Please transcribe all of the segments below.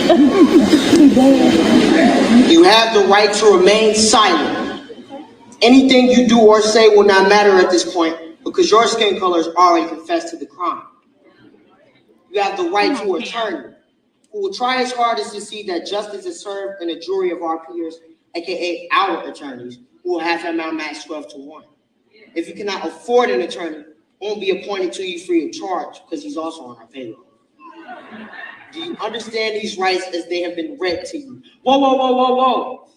You have the right to remain silent. Anything you do or say will not matter at this point because your skin color has already confessed to the crime. You have the right to an attorney who will try his hardest to see that justice is served in a jury of our peers, aka our attorneys, who will have him outmatched 12-1. If you cannot afford an attorney, won't be appointed to you free of charge because he's also on our payroll. Do you understand these rights as they have been read to you? Whoa, whoa, whoa, whoa, whoa.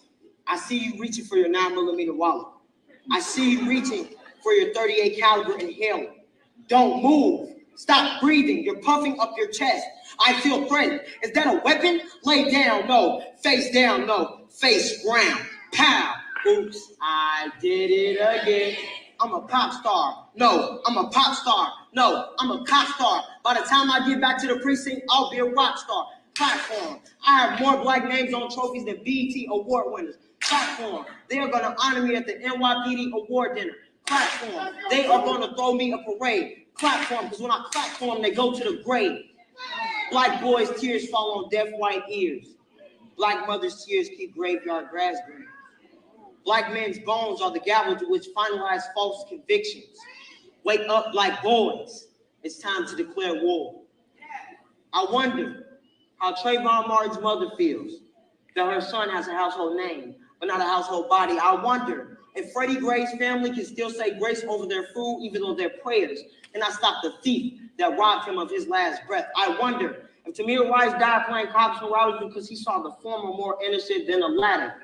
I see you reaching for your 9mm wallet. I see you reaching for your 38 caliber inhaler. Don't move. Stop breathing. You're puffing up your chest. I feel threatened. Is that a weapon? Lay down. No. Face down. No. Face ground. Pow. Oops. I did it again. I'm a pop star. No. I'm a pop star. No. I'm a cop star. By the time I get back to the precinct, I'll be a rock star. Platform. I have more black names on trophies than BET award winners. Platform. They are going to honor me at the NYPD award dinner. Platform. They are going to throw me a parade. Platform, because when I platform, they go to the grave. Black boys' tears fall on deaf white ears. Black mothers' tears keep graveyard grass green. Black men's bones are the gavel to which finalize false convictions. Wake up, black boys. It's time to declare war. I wonder how Trayvon Martin's mother feels that her son has a household name, but not a household body. I wonder if Freddie Gray's family can still say grace over their food, even though their prayers cannot stop the thief that robbed him of his last breath. I wonder if Tamir Rice died playing cops and robbers because he saw the former more innocent than the latter.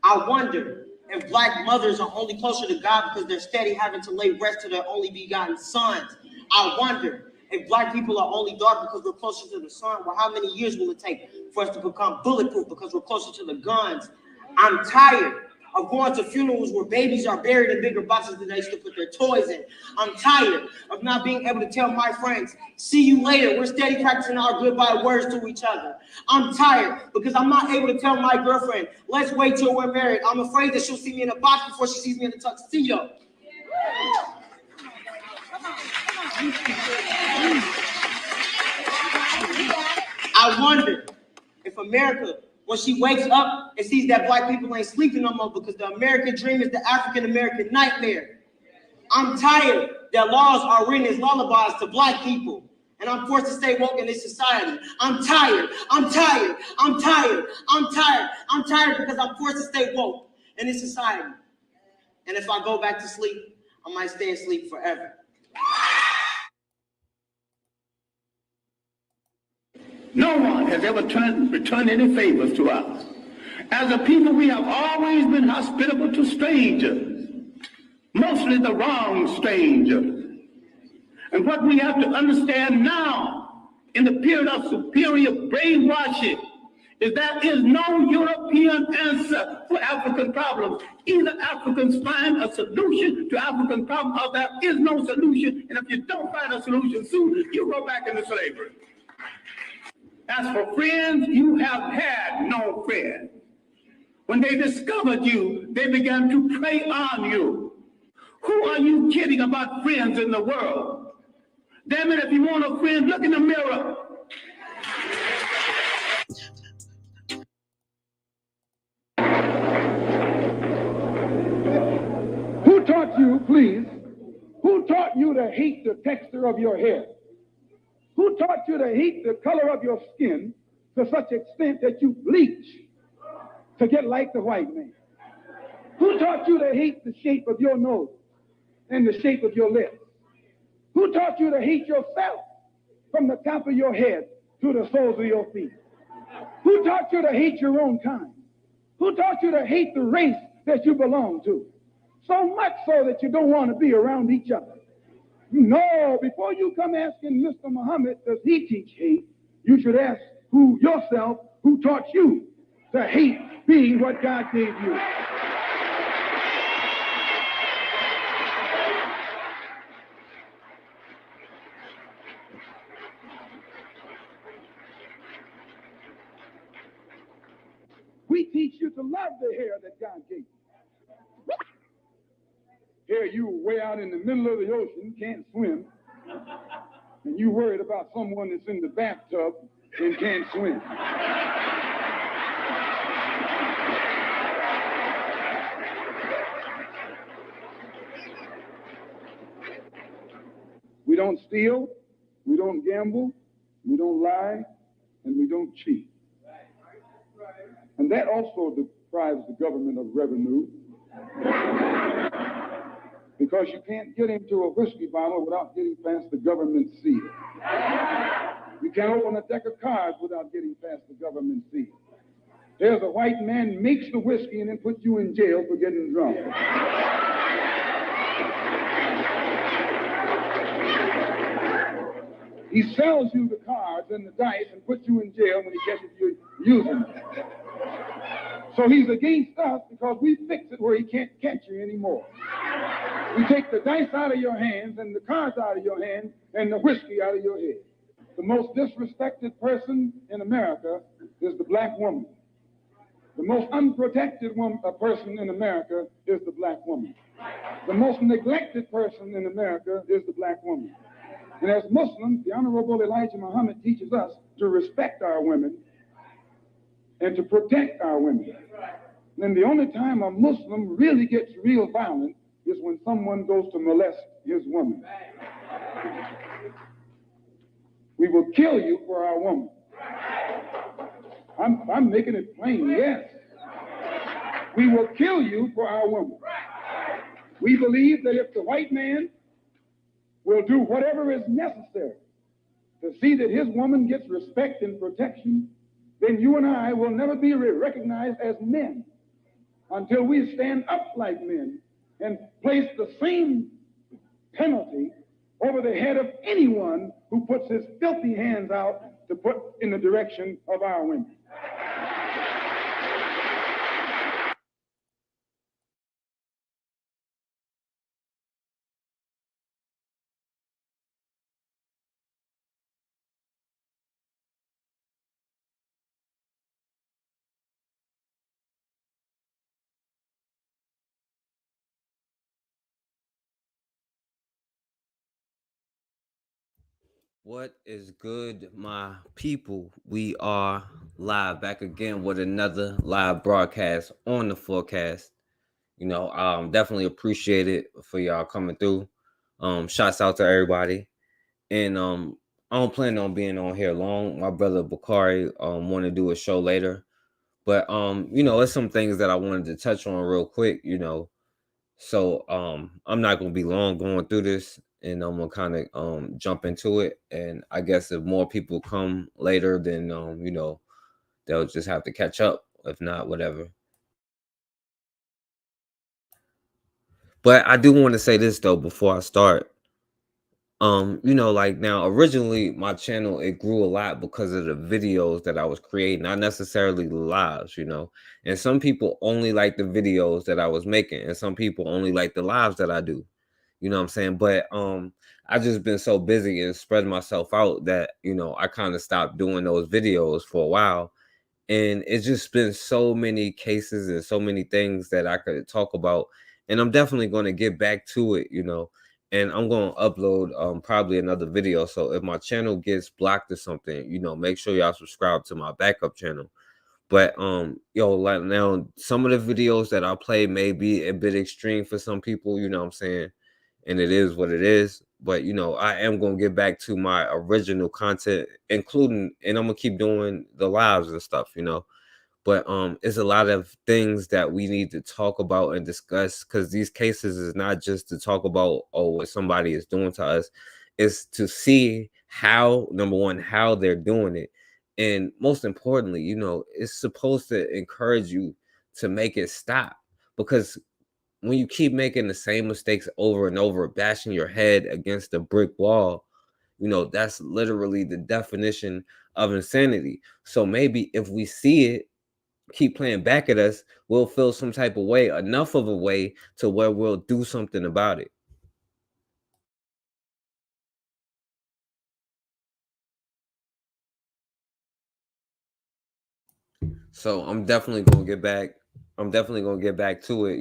I wonder if black mothers are only closer to God because they're steady having to lay rest to their only begotten sons. I wonder if black people are only dark because we're closer to the sun. Well, how many years will it take for us to become bulletproof because we're closer to the guns? I'm tired of going to funerals where babies are buried in bigger boxes than they used to put their toys in. I'm tired of not being able to tell my friends, see you later. We're steady practicing our goodbye words to each other. I'm tired because I'm not able to tell my girlfriend, let's wait till we're married. I'm afraid that she'll see me in a box before she sees me in a tuxedo. I wonder if America, when she wakes up and sees that black people ain't sleeping no more because the American dream is the African-American nightmare. I'm tired that laws are written as lullabies to black people, and I'm forced to stay woke in this society. I'm tired because I'm forced to stay woke in this society. And if I go back to sleep, I might stay asleep forever. No one has ever returned any favors to us. As a people, we have always been hospitable to strangers, mostly the wrong strangers. And what we have to understand now, in the period of superior brainwashing, is there is no European answer for African problems. Either Africans find a solution to African problems, or there is no solution. And if you don't find a solution soon, you go back into slavery. As for friends, you have had no friends. When they discovered you, they began to prey on you. Who are you kidding about friends in the world? Damn it, if you want a friend, look in the mirror. Who taught you, please, who taught you to hate the texture of your hair? Who taught you to hate the color of your skin to such extent that you bleach to get like the white man? Who taught you to hate the shape of your nose and the shape of your lips? Who taught you to hate yourself from the top of your head to the soles of your feet? Who taught you to hate your own kind? Who taught you to hate the race that you belong to? So much so that you don't want to be around each other. No, before you come asking Mr. Muhammad, does he teach hate, you should ask yourself who taught you to hate being what God gave you. We teach you to love the hair that God gave you. Here you way out in the middle of the ocean, can't swim, and you worried about someone that's in the bathtub and can't swim. don't steal, we don't gamble, we don't lie, and we don't cheat. And that also deprives the government of revenue, because you can't get into a whiskey bottle without getting past the government seal. You can't open a deck of cards without getting past the government seal. There's a white man makes the whiskey and then puts you in jail for getting drunk. He sells you the cards and the dice and puts you in jail when he catches you using them. So he's against us because we fix it where he can't catch you anymore. We take the dice out of your hands and the cards out of your hands and the whiskey out of your head. The most disrespected person in America is the black woman. The most unprotected person in America is the black woman. The most neglected person in America is the black woman. And as Muslims, the Honorable Elijah Muhammad teaches us to respect our women and to protect our women. And the only time a Muslim really gets real violent is when someone goes to molest his woman. We will kill you for our woman. I'm making it plain, yes. We will kill you for our woman. We believe that if the white man will do whatever is necessary to see that his woman gets respect and protection, then you and I will never be recognized as men until we stand up like men and place the same penalty over the head of anyone who puts his filthy hands out to put in the direction of our women. What is good, my people? We are live back again with another live broadcast on the forecast. Definitely appreciate it for y'all coming through. Shouts out to everybody. And I don't plan on being on here long. My brother Bakari want to do a show later. But there's some things that I wanted to touch on real quick, So I'm not gonna be long going through this, and I'm gonna kind of jump into it. And I guess if more people come later, then they'll just have to catch up. If not, whatever. But I do want to say this though before I start. Like now originally my channel it grew a lot because of the videos that I was creating, not necessarily the lives, And some people only like the videos that I was making, and some people only like the lives that I do. You know what I'm saying? But I just been so busy and spreading myself out that, I kind of stopped doing those videos for a while. And it's just been so many cases and so many things that I could talk about. And I'm definitely going to get back to it, and I'm going to upload probably another video. So if my channel gets blocked or something, make sure y'all subscribe to my backup channel. But like now some of the videos that I play may be a bit extreme for some people, you know what I'm saying? And it is what it is. But I am gonna get back to my original content, including, and I'm gonna keep doing the lives and stuff, But it's a lot of things that we need to talk about and discuss, because these cases is not just to talk about what somebody is doing to us. It's to see how, number one, how they're doing it. And most importantly, it's supposed to encourage you to make it stop. Because when you keep making the same mistakes over and over, bashing your head against a brick wall, that's literally the definition of insanity. So maybe if we see it keep playing back at us, we'll feel some type of way, enough of a way to where we'll do something about it. So I'm definitely gonna get back. I'm definitely gonna get back to it,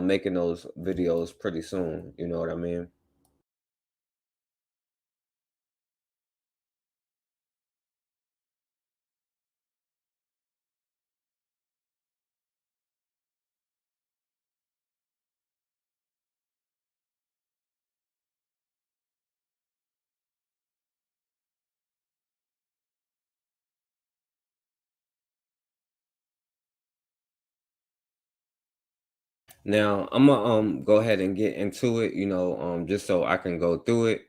making those videos pretty soon. You know what I mean? Now I'm gonna go ahead and get into it, just so I can go through it.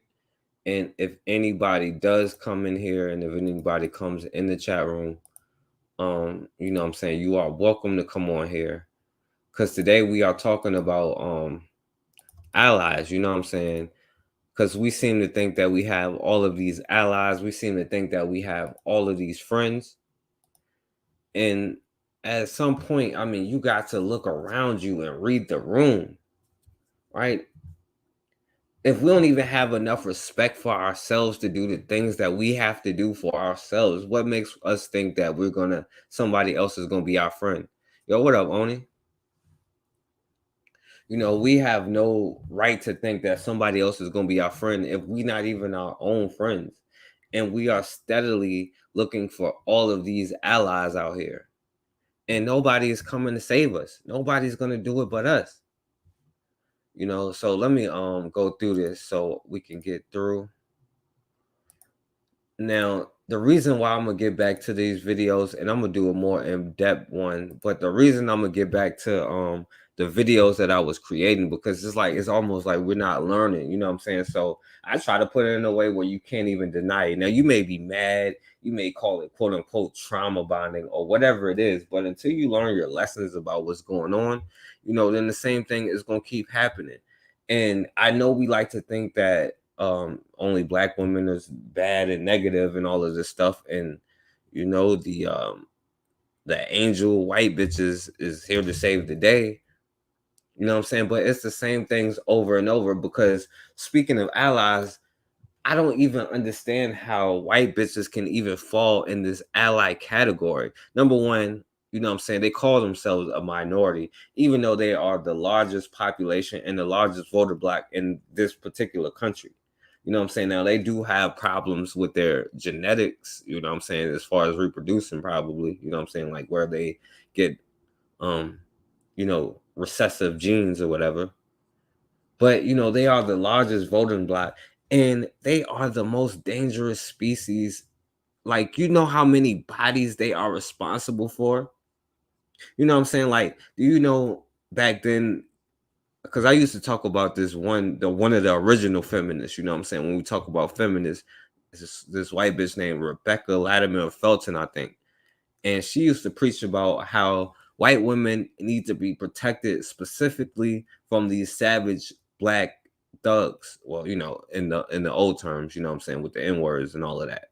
And if anybody does come in here, and if anybody comes in the chat room, what I'm saying, you are welcome to come on here. Because today we are talking about allies, you know what I'm saying? Because we seem to think that we have all of these allies. We seem to think that we have all of these friends. And at some point, I mean, you got to look around you and read the room, right? If we don't even have enough respect for ourselves to do the things that we have to do for ourselves, what makes us think that somebody else is gonna be our friend? Yo, what up, Oni? We have no right to think that somebody else is gonna be our friend if we not even our own friends. And we are steadily looking for all of these allies out here. And nobody is coming to save us. Nobody's gonna do it but us. So let me go through this so we can get through. Now, the reason why I'm gonna get back to these videos, and I'm gonna do a more in-depth one, but the reason I'm gonna get back to the videos that I was creating, because it's almost like we're not learning, you know what I'm saying? So I try to put it in a way where you can't even deny it. Now, you may be mad, you may call it quote unquote trauma bonding or whatever it is, but until you learn your lessons about what's going on, then the same thing is gonna keep happening. And I know we like to think that only Black women is bad and negative and all of this stuff, and the angel white bitches is here to save the day. You know what I'm saying? But it's the same things over and over, because speaking of allies, I don't even understand how white bitches can even fall in this ally category. Number one, you know what I'm saying, they call themselves a minority, even though they are the largest population and the largest voter block in this particular country. You know what I'm saying? Now, they do have problems with their genetics, you know what I'm saying, as far as reproducing, probably, you know what I'm saying, like where they get, recessive genes or whatever. But, they are the largest voting block, and they are the most dangerous species. Like, how many bodies they are responsible for? You know what I'm saying? Like, do you know back then, because I used to talk about one of the original feminists, you know what I'm saying? When we talk about feminists, this white bitch named Rebecca Latimer Felton, I think. And she used to preach about how white women need to be protected specifically from these savage Black thugs. Well, in the old terms, you know what I'm saying, with the N-words and all of that.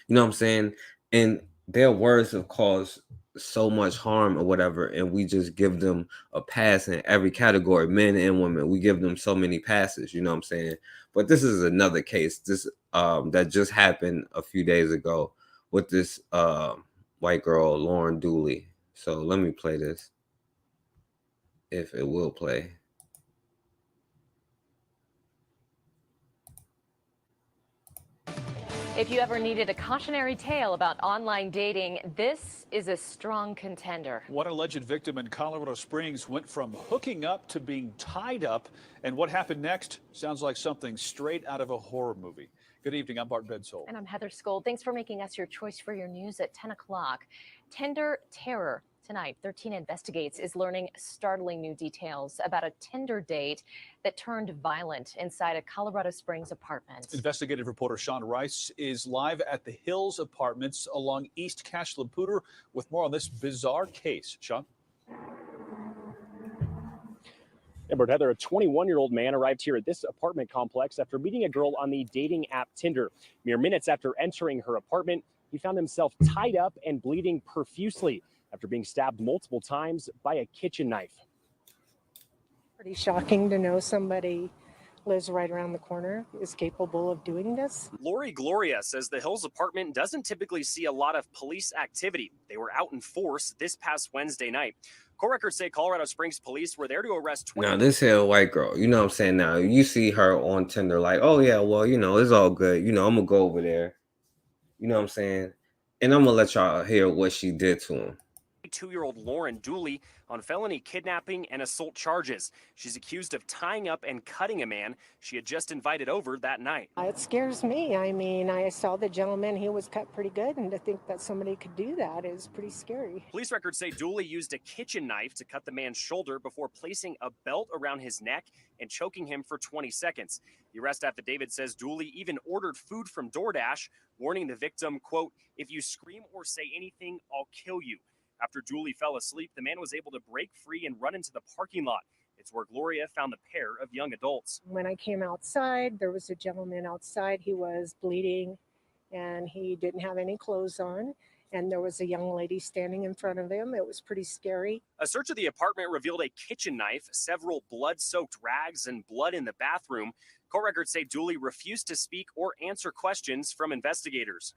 You know what I'm saying? And their words have caused so much harm or whatever, and we just give them a pass in every category, men and women. We give them so many passes, you know what I'm saying? But this is another case. This that just happened a few days ago with this white girl, Lauren Dooley. So let me play this, if it will play. If you ever needed a cautionary tale about online dating, this is a strong contender. One alleged victim in Colorado Springs went from hooking up to being tied up. And what happened next sounds like something straight out of a horror movie. Good evening. I'm Bart Bedsole. And I'm Heather Skold. Thanks for making us your choice for your news at 10 o'clock. Tinder terror. Tonight, 13 Investigates is learning startling new details about a Tinder date that turned violent inside a Colorado Springs apartment. Investigative reporter Sean Rice is live at the Hills Apartments along East Cache La Poudre with more on this bizarre case. Sean? But Heather, a 21-year-old man arrived here at this apartment complex after meeting a girl on the dating app Tinder. Mere minutes after entering her apartment, he found himself tied up and bleeding profusely after being stabbed multiple times by a kitchen knife. Pretty shocking to know somebody lives right around the corner is capable of doing this. Lori Gloria says the Hills apartment doesn't typically see a lot of police activity. They were out in force this past Wednesday night. Court records say Colorado Springs police were there to arrest 20. Now, this here white girl, you know what I'm saying? Now, you see her on Tinder like, oh, yeah, well, it's all good. I'm going to go over there. You know what I'm saying? And I'm going to let y'all hear what she did to him. 22-year-old Lauren Dooley on felony kidnapping and assault charges. She's accused of tying up and cutting a man she had just invited over that night. It scares me. I mean, I saw the gentleman, he was cut pretty good, and to think that somebody could do that is pretty scary. Police records say Dooley used a kitchen knife to cut the man's shoulder before placing a belt around his neck and choking him for 20 seconds. The arrest affidavit says Dooley even ordered food from DoorDash, warning the victim, quote, "If you scream or say anything, I'll kill you." After Dooley fell asleep, the man was able to break free and run into the parking lot. It's where Gloria found the pair of young adults. When I came outside, there was a gentleman outside. He was bleeding and he didn't have any clothes on. And there was a young lady standing in front of him. It was pretty scary. A search of the apartment revealed a kitchen knife, several blood-soaked rags, and blood in the bathroom. Court records say Dooley refused to speak or answer questions from investigators.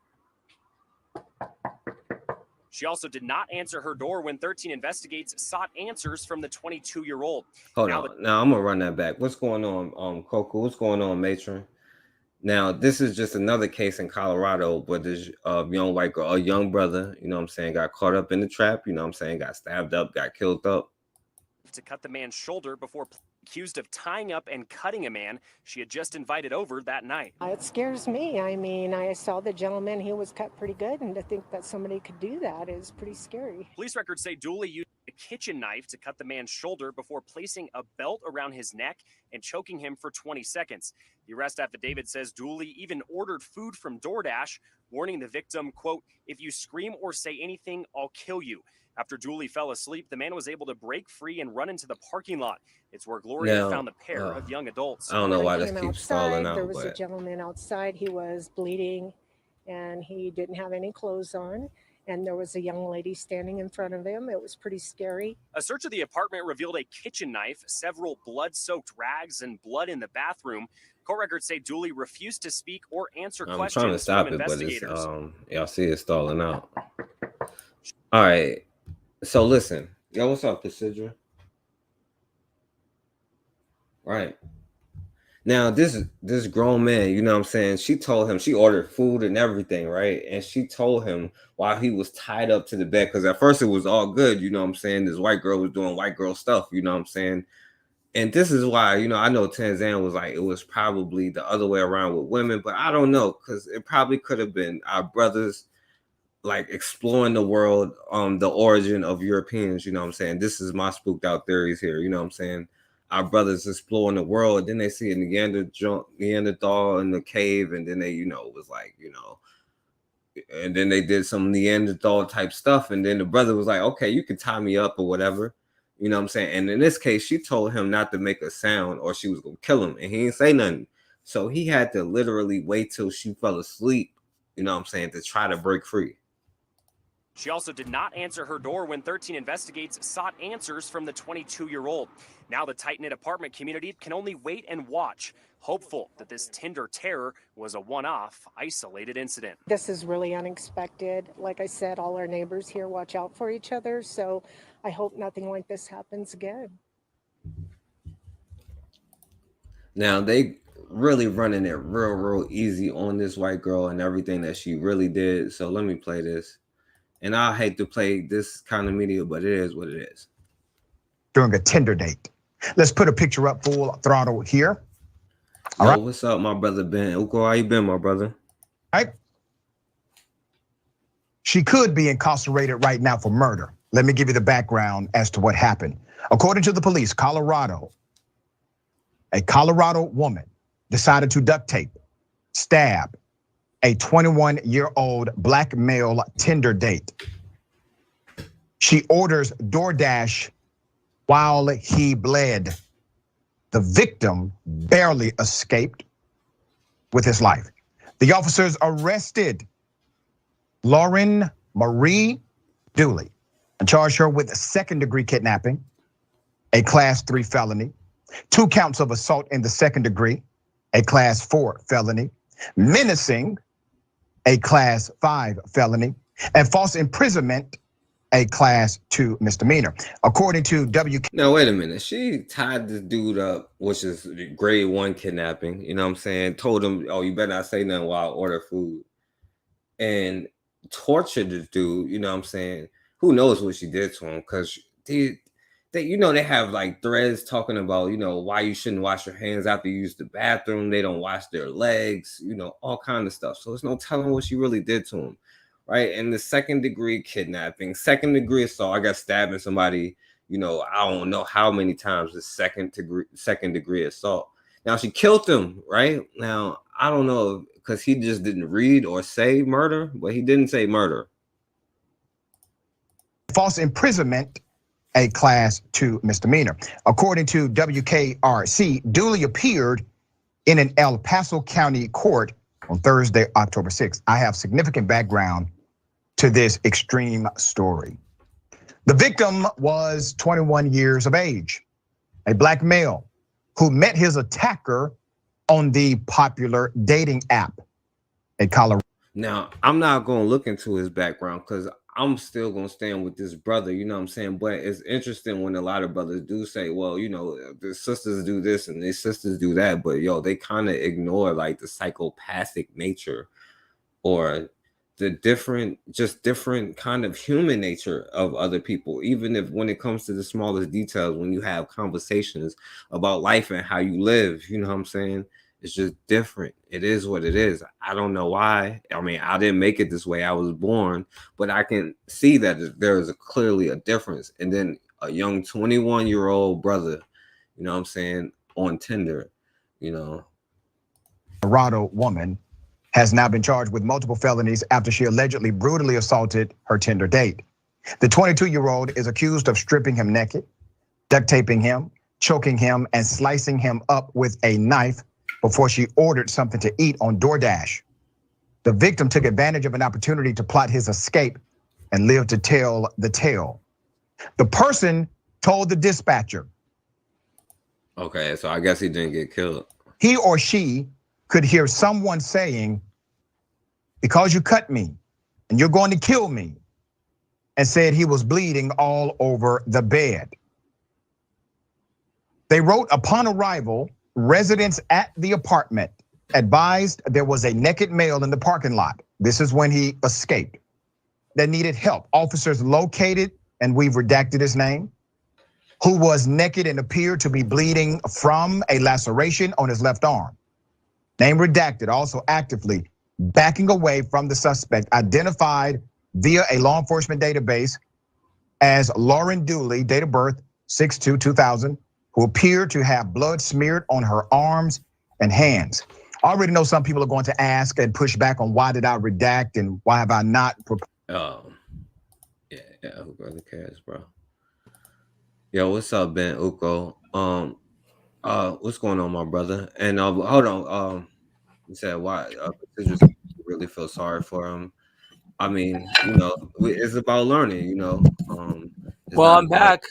She also did not answer her door when 13 Investigates sought answers from the 22-year-old. Hold on. Now I'm gonna run that back. What's going on, Coco? What's going on, Matron? Now, this is just another case in Colorado where this young white girl, a young brother, you know what I'm saying, got caught up in the trap, you know what I'm saying, got stabbed up, got killed up. To cut the man's shoulder before accused of tying up and cutting a man she had just invited over that night. It scares me. I mean, I saw the gentleman, he was cut pretty good, and to think that somebody could do that is pretty scary. Police records say Dooley used a kitchen knife to cut the man's shoulder before placing a belt around his neck and choking him for 20 seconds. The arrest affidavit says Dooley even ordered food from DoorDash, warning the victim, quote, "If you scream or say anything, I'll kill you." After Dooley fell asleep, the man was able to break free and run into the parking lot. It's where Gloria found the pair of young adults. I don't know why When I this came keeps stalling outside, out, there was a but gentleman outside. He was bleeding and he didn't have any clothes on. And there was a young lady standing in front of him. It was pretty scary. A search of the apartment revealed a kitchen knife, several blood-soaked rags, and blood in the bathroom. Court records say Dooley refused to speak or answer I'm questions trying to stop from it, but it's investigators. y'all see it stalling out. All right. So listen, yo, what's up, Pacidra? Right. Now, this grown man, you know what I'm saying? She told him, she ordered food and everything, right? And she told him while he was tied up to the bed, because at first it was all good, you know what I'm saying? This white girl was doing white girl stuff, you know what I'm saying? And this is why, you know, I know Tanzan was like, it was probably the other way around with women, but I don't know, because it probably could have been our brothers like exploring the world, the origin of Europeans, you know what I'm saying? This is my spooked out theories here, you know what I'm saying? Our brothers exploring the world, then they see a Neanderthal in the cave, and then they, you know, was like, you know, and then they did some Neanderthal type stuff, and then the brother was like, okay, you can tie me up or whatever, you know what I'm saying? And in this case, she told him not to make a sound or she was gonna kill him, and he didn't say nothing. So he had to literally wait till she fell asleep, you know what I'm saying, to try to break free. She also did not answer her door when 13 Investigates sought answers from the 22-year-old. Now the tight-knit apartment community can only wait and watch, hopeful that this Tinder terror was a one-off, isolated incident. This is really unexpected. Like I said, all our neighbors here watch out for each other, so I hope nothing like this happens again. Now they really running it real easy on this white girl and everything that she really did. So let me play this. And I hate to play this kind of media, but it is what it is. During a Tinder date. Let's put a picture up full throttle here. All Yo, right. what's up, my brother Ben? Uko, how you been, my brother? Right. She could be incarcerated right now for murder. Let me give you the background as to what happened. According to the police, a Colorado woman decided to duct tape, stab a 21-year-old black male Tinder date. She orders DoorDash while he bled. The victim barely escaped with his life. The officers arrested Lauren Marie Dooley and charged her with second-degree kidnapping, a Class 3 felony, 2 counts of assault in the second degree, a Class 4 felony, menacing, a Class 5 felony, and false imprisonment, a Class 2 misdemeanor. According to WK. Now, wait a minute. She tied this dude up, which is grade 1 kidnapping. You know what I'm saying? Told him, oh, you better not say nothing while I order food. And tortured this dude, you know what I'm saying? who knows what she did to him, because they you know, they have like threads talking about, you know, why you shouldn't wash your hands after you use the bathroom. They don't wash their legs, you know, all kind of stuff. So there's no telling what she really did to him, right? And the second degree kidnapping, second degree assault, I got stabbing somebody, you know, I don't know how many times the second degree assault. Now she killed him, right? Now I don't know, because he just didn't read or say murder, but he didn't say murder. False imprisonment, a class 2 misdemeanor. According to WKRC, Dooley appeared in an El Paso County court on Thursday, October 6th. I have significant background to this extreme story. The victim was 21 years of age, a black male who met his attacker on the popular dating app in Colorado. Now, I'm not going to look into his background because I'm still going to stand with this brother, you know what I'm saying? But it's interesting when a lot of brothers do say, well, you know, the sisters do this and their sisters do that. But yo, they kind of ignore like the psychopathic nature or the different kind of human nature of other people. Even if when it comes to the smallest details, when you have conversations about life and how you live, you know what I'm saying? It's just different. It is what it is. I don't know why. I mean, I didn't make it this way. I was born, but I can see that there is clearly a difference. And then a young 21-year-old brother, you know what I'm saying, on Tinder, you know. Colorado woman has now been charged with multiple felonies after she allegedly brutally assaulted her Tinder date. The 22-year-old is accused of stripping him naked, duct taping him, choking him, and slicing him up with a knife before she ordered something to eat on DoorDash. The victim took advantage of an opportunity to plot his escape and live to tell the tale. The person told the dispatcher. Okay, so I guess he didn't get killed. He or she could hear someone saying, "Because you cut me and you're going to kill me," and said he was bleeding all over the bed. They wrote, upon arrival, residents at the apartment advised there was a naked male in the parking lot. This is when he escaped. That needed help. Officers located, and we've redacted his name, who was naked and appeared to be bleeding from a laceration on his left arm. Name redacted, also actively backing away from the suspect, identified via a law enforcement database as Lauren Dooley, date of birth 6/2/2000, who appeared to have blood smeared on her arms and hands. I already know some people are going to ask and push back on why did I redact and why have I not. Yeah, brother Cass, bro. Yo, what's up, Ben Uko? What's going on, my brother? And hold on, you said why? Just really feel sorry for him. I mean, you know, it's about learning, you know. Well, I'm back.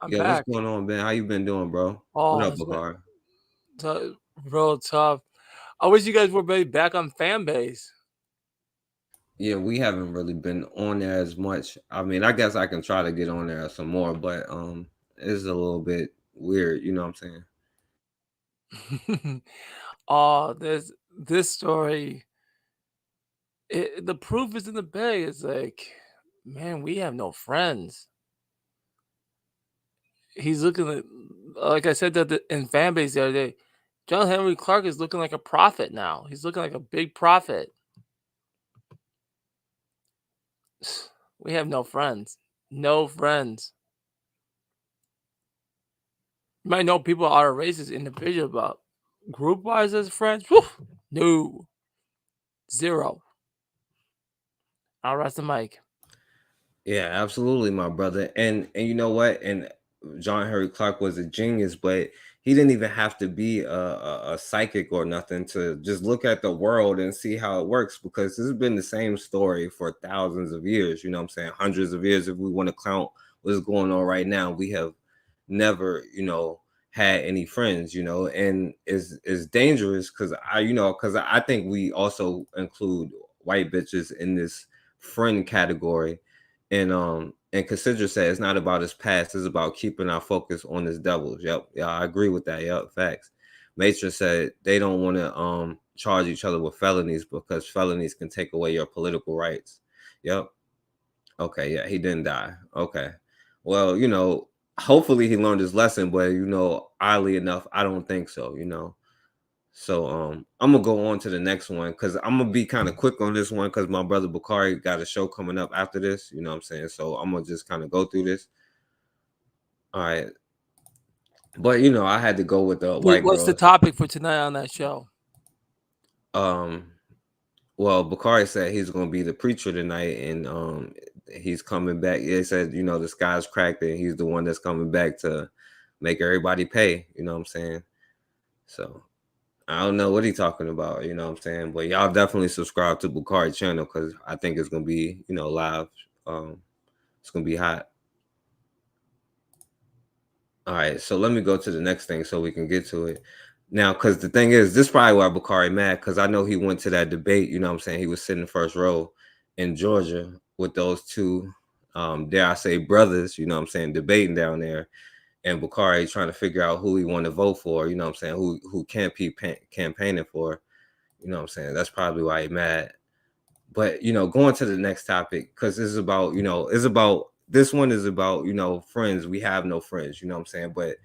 I'm back. What's going on, Ben? How you been doing, bro? Oh, what up, Bakar? Real tough. I wish you guys were back on Fanbase. Yeah, we haven't really been on there as much. I mean, I guess I can try to get on there some more, but it's a little bit weird, you know what I'm saying? This story. The proof is in the bag. It's like, man, we have no friends. He's looking at, like I said that in Fanbase the other day, John Henry Clark is looking like a prophet now. He's looking like a big prophet. We have no friends. No friends. You might know people are racist individual, but group-wise as friends, whew, no. Zero. I'll rest the mic. Yeah, absolutely, my brother. And you know what? And John Henry Clark was a genius, but he didn't even have to be a psychic or nothing to just look at the world and see how it works, because this has been the same story for thousands of years, you know what I'm saying? Hundreds of years, if we want to count what's going on right now. We have never, you know, had any friends, you know, and is dangerous because I think we also include white bitches in this friend category. And Cassandra said it's not about his past, it's about keeping our focus on his devils. Yep, yeah, I agree with that. Yep, facts. Matra said they don't want to charge each other with felonies because felonies can take away your political rights. Yep. Okay, yeah, he didn't die. Okay. Well, hopefully he learned his lesson, but oddly enough, I don't think so, So I'm gonna go on to the next one because I'm gonna be kind of quick on this one because my brother Bakari got a show coming up after this, you know what I'm saying? So I'm gonna just kind of go through this. All right. But I had to go with the white What's the girl. topic for tonight on that show? Well, Bakari said he's gonna be the preacher tonight, and he's coming back. They said, the sky's cracked, and he's the one that's coming back to make everybody pay. You know what I'm saying? So I don't know what he's talking about. You know what I'm saying? But y'all definitely subscribe to Bakari channel because I think it's gonna be live. It's gonna be hot. All right, so let me go to the next thing so we can get to it. Now, because the thing is, this is probably why Bakari mad, because I know he went to that debate, you know what I'm saying? He was sitting first row in Georgia with those two, dare I say, brothers, you know what I'm saying, debating down there. And Bakari trying to figure out who he want to vote for, you know what I'm saying, who can't be campaigning for, you know what I'm saying? That's probably why he's mad. But, going to the next topic, because this is about, this one is about, friends. We have no friends, you know what I'm saying? But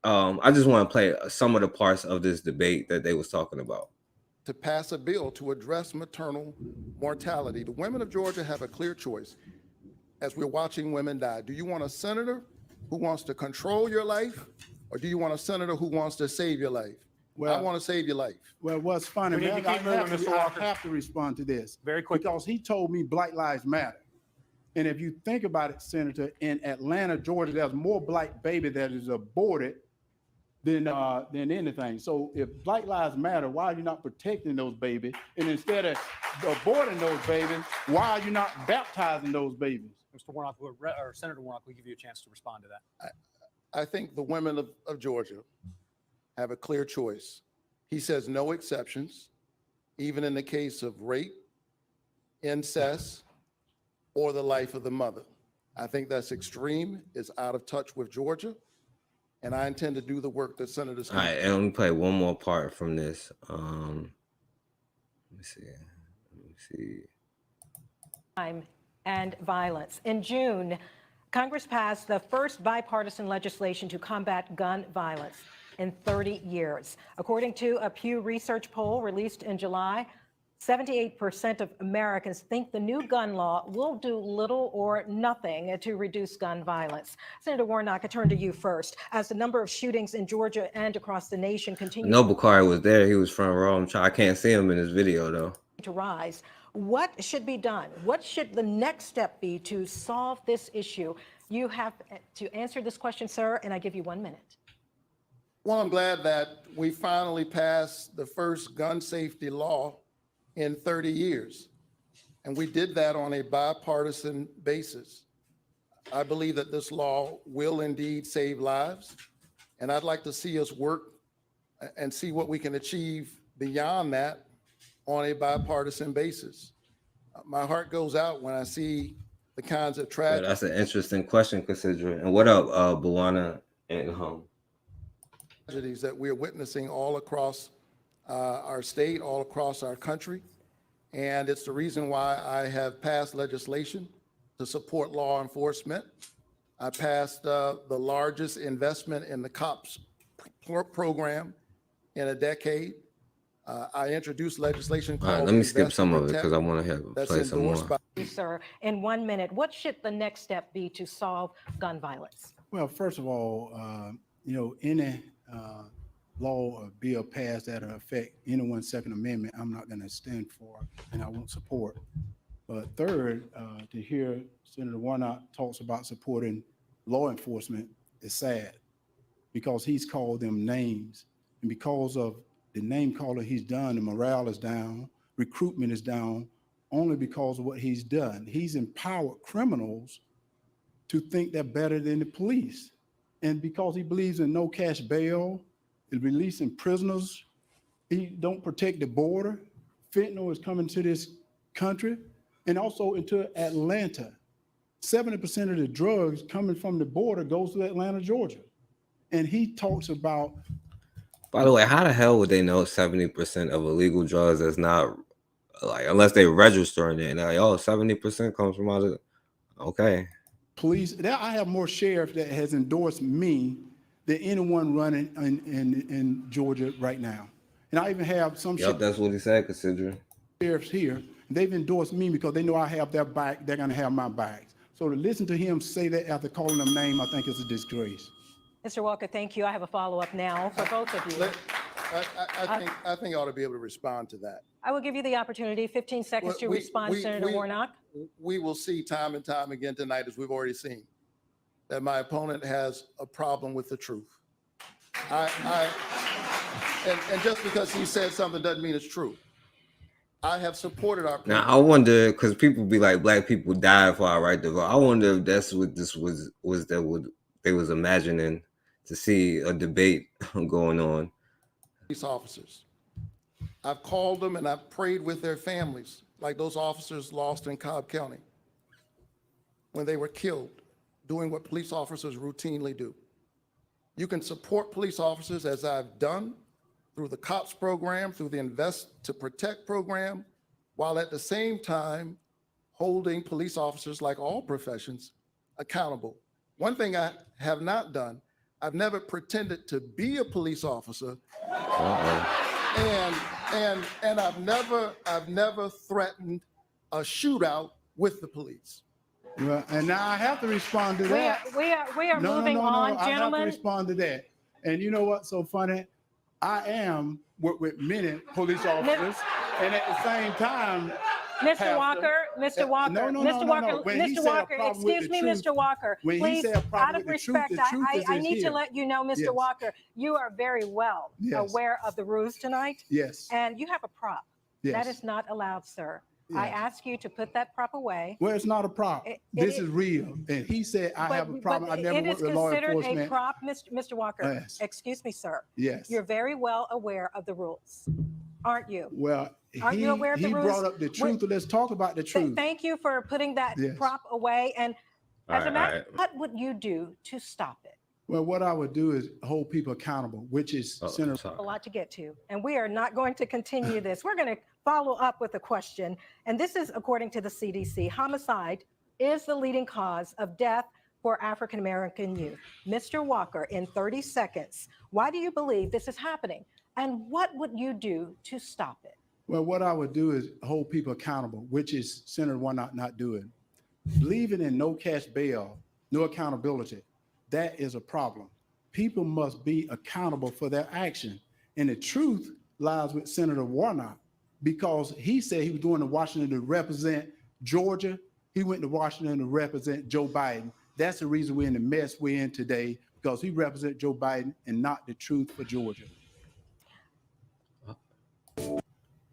I just want to play some of the parts of this debate that they was talking about. To pass a bill to address maternal mortality. The women of Georgia have a clear choice as we're watching women die. Do you want a senator who wants to control your life, or do you want a senator who wants to save your life? Well, I want to save your life. Well, what's funny, We need man, to keep moving, Mr. Walker. I have to respond to this. Very quick. Because he told me Black Lives Matter. And if you think about it, Senator, in Atlanta, Georgia, there's more black baby that is aborted than anything. So if Black Lives Matter, why are you not protecting those babies? And instead of aborting those babies, why are you not baptizing those babies? Mr. Warnock, or Senator Warnock, we'll give you a chance to respond to that. I think the women of Georgia have a clear choice. He says no exceptions, even in the case of rape, incest, or the life of the mother. I think that's extreme. It's out of touch with Georgia. And I intend to do the work that Senators. All right, and let me play one more part from this. Let me see. Crime and violence. In June, Congress passed the first bipartisan legislation to combat gun violence in 30 years. According to a Pew Research poll released in July, 78% of Americans think the new gun law will do little or nothing to reduce gun violence. Senator Warnock, I turn to you first. As the number of shootings in Georgia and across the nation continues No, Bakari was there. He was front row. I can't see him in this video, though. To rise, what should be done? What should the next step be to solve this issue? You have to answer this question, sir, and I give you 1 minute. Well, I'm glad that we finally passed the first gun safety law in 30 years. And we did that on a bipartisan basis. I believe that this law will indeed save lives. And I'd like to see us work and see what we can achieve beyond that on a bipartisan basis. My heart goes out when I see the kinds of tragedies. That's an interesting question, considering. And what up, Buwana and tragedies that we're witnessing all across our state, all across our country. And it's the reason why I have passed legislation to support law enforcement. I passed the largest investment in the COPS program in a decade. I introduced legislation called. All right, let me skip some of it because I want to play some more. Sir, in 1 minute, what should the next step be to solve gun violence? Well, first of all, any law or bill passed that will affect anyone's Second Amendment, I'm not going to stand for and I won't support. But third, to hear Senator Warnock talks about supporting law enforcement is sad because he's called them names. And because of the name calling he's done, the morale is down, recruitment is down, only because of what he's done. He's empowered criminals to think they're better than the police. And because he believes in no cash bail, releasing prisoners, he don't protect the border. Fentanyl is coming to this country and also into Atlanta. 70% of the drugs coming from the border goes to Atlanta, Georgia. And he talks about. By the way, how the hell would they know 70% of illegal drugs is not, like, unless they registering it, and like, 70% comes from out of Okay. Police, I have more sheriffs that has endorsed me than anyone running in Georgia right now. And I even have some Yep, that's what he said, considering. sheriffs here. They've endorsed me because they know I have their back. They're going to have my backs. So to listen to him say that after calling them name, I think is a disgrace. Mr. Walker, thank you. I have a follow-up now for both of you. I think I ought to be able to respond to that. I will give you the opportunity, 15 seconds to respond, Senator Warnock. We will see time and time again tonight, as we've already seen, that my opponent has a problem with the truth. And just because he said something doesn't mean it's true. I have supported our people. Now I wonder, because people be like, black people die for our right to vote. I wonder if that's what this was that what they was imagining to see a debate going on. Police officers. I've called them and I've prayed with their families, like those officers lost in Cobb County when they were killed, doing what police officers routinely do. You can support police officers, as I've done, through the COPS program, through the Invest to Protect program, while at the same time holding police officers, like all professions, accountable. One thing I have not done, I've never pretended to be a police officer, and I've never threatened a shootout with the police. Well, and now I have to respond to that. We are moving on, I have gentlemen. to respond to that. And you know what's so funny? I am work with many police officers, and at the same time, Mr. Walker, Mr. Walker, Mr. Walker, Mr. Walker, excuse me, Mr. Walker, please, out of respect, I need to let you know, Mr. Walker, you are very well aware of the rules tonight. Yes. And you have a prop. Yes. That is not allowed, sir. I ask you to put that prop away. Well, it's not a prop. This is real. And he said, I have a problem. I never worked with law enforcement. It is considered a prop, Mr. Walker. Yes. Excuse me, sir. Yes. You're very well aware of the rules, aren't you? Well, Aren't you aware of the he rules? brought up the truth. Let's talk about the truth. Thank you for putting that prop away. And as a matter, what would you do to stop it? Well, what I would do is hold people accountable, which is Senator. A lot to get to, and we are not going to continue this. We're going to follow up with a question, and this is according to the CDC. Homicide is the leading cause of death for African American youth. Mr. Walker, in 30 seconds, why do you believe this is happening, and what would you do to stop it? Well, what I would do is hold people accountable, which is Senator Warnock not doing. Believing in no cash bail, no accountability, that is a problem. People must be accountable for their action. And the truth lies with Senator Warnock, because he said he was going to Washington to represent Georgia. He went to Washington to represent Joe Biden. That's the reason we're in the mess we're in today, because he represents Joe Biden and not the truth for Georgia.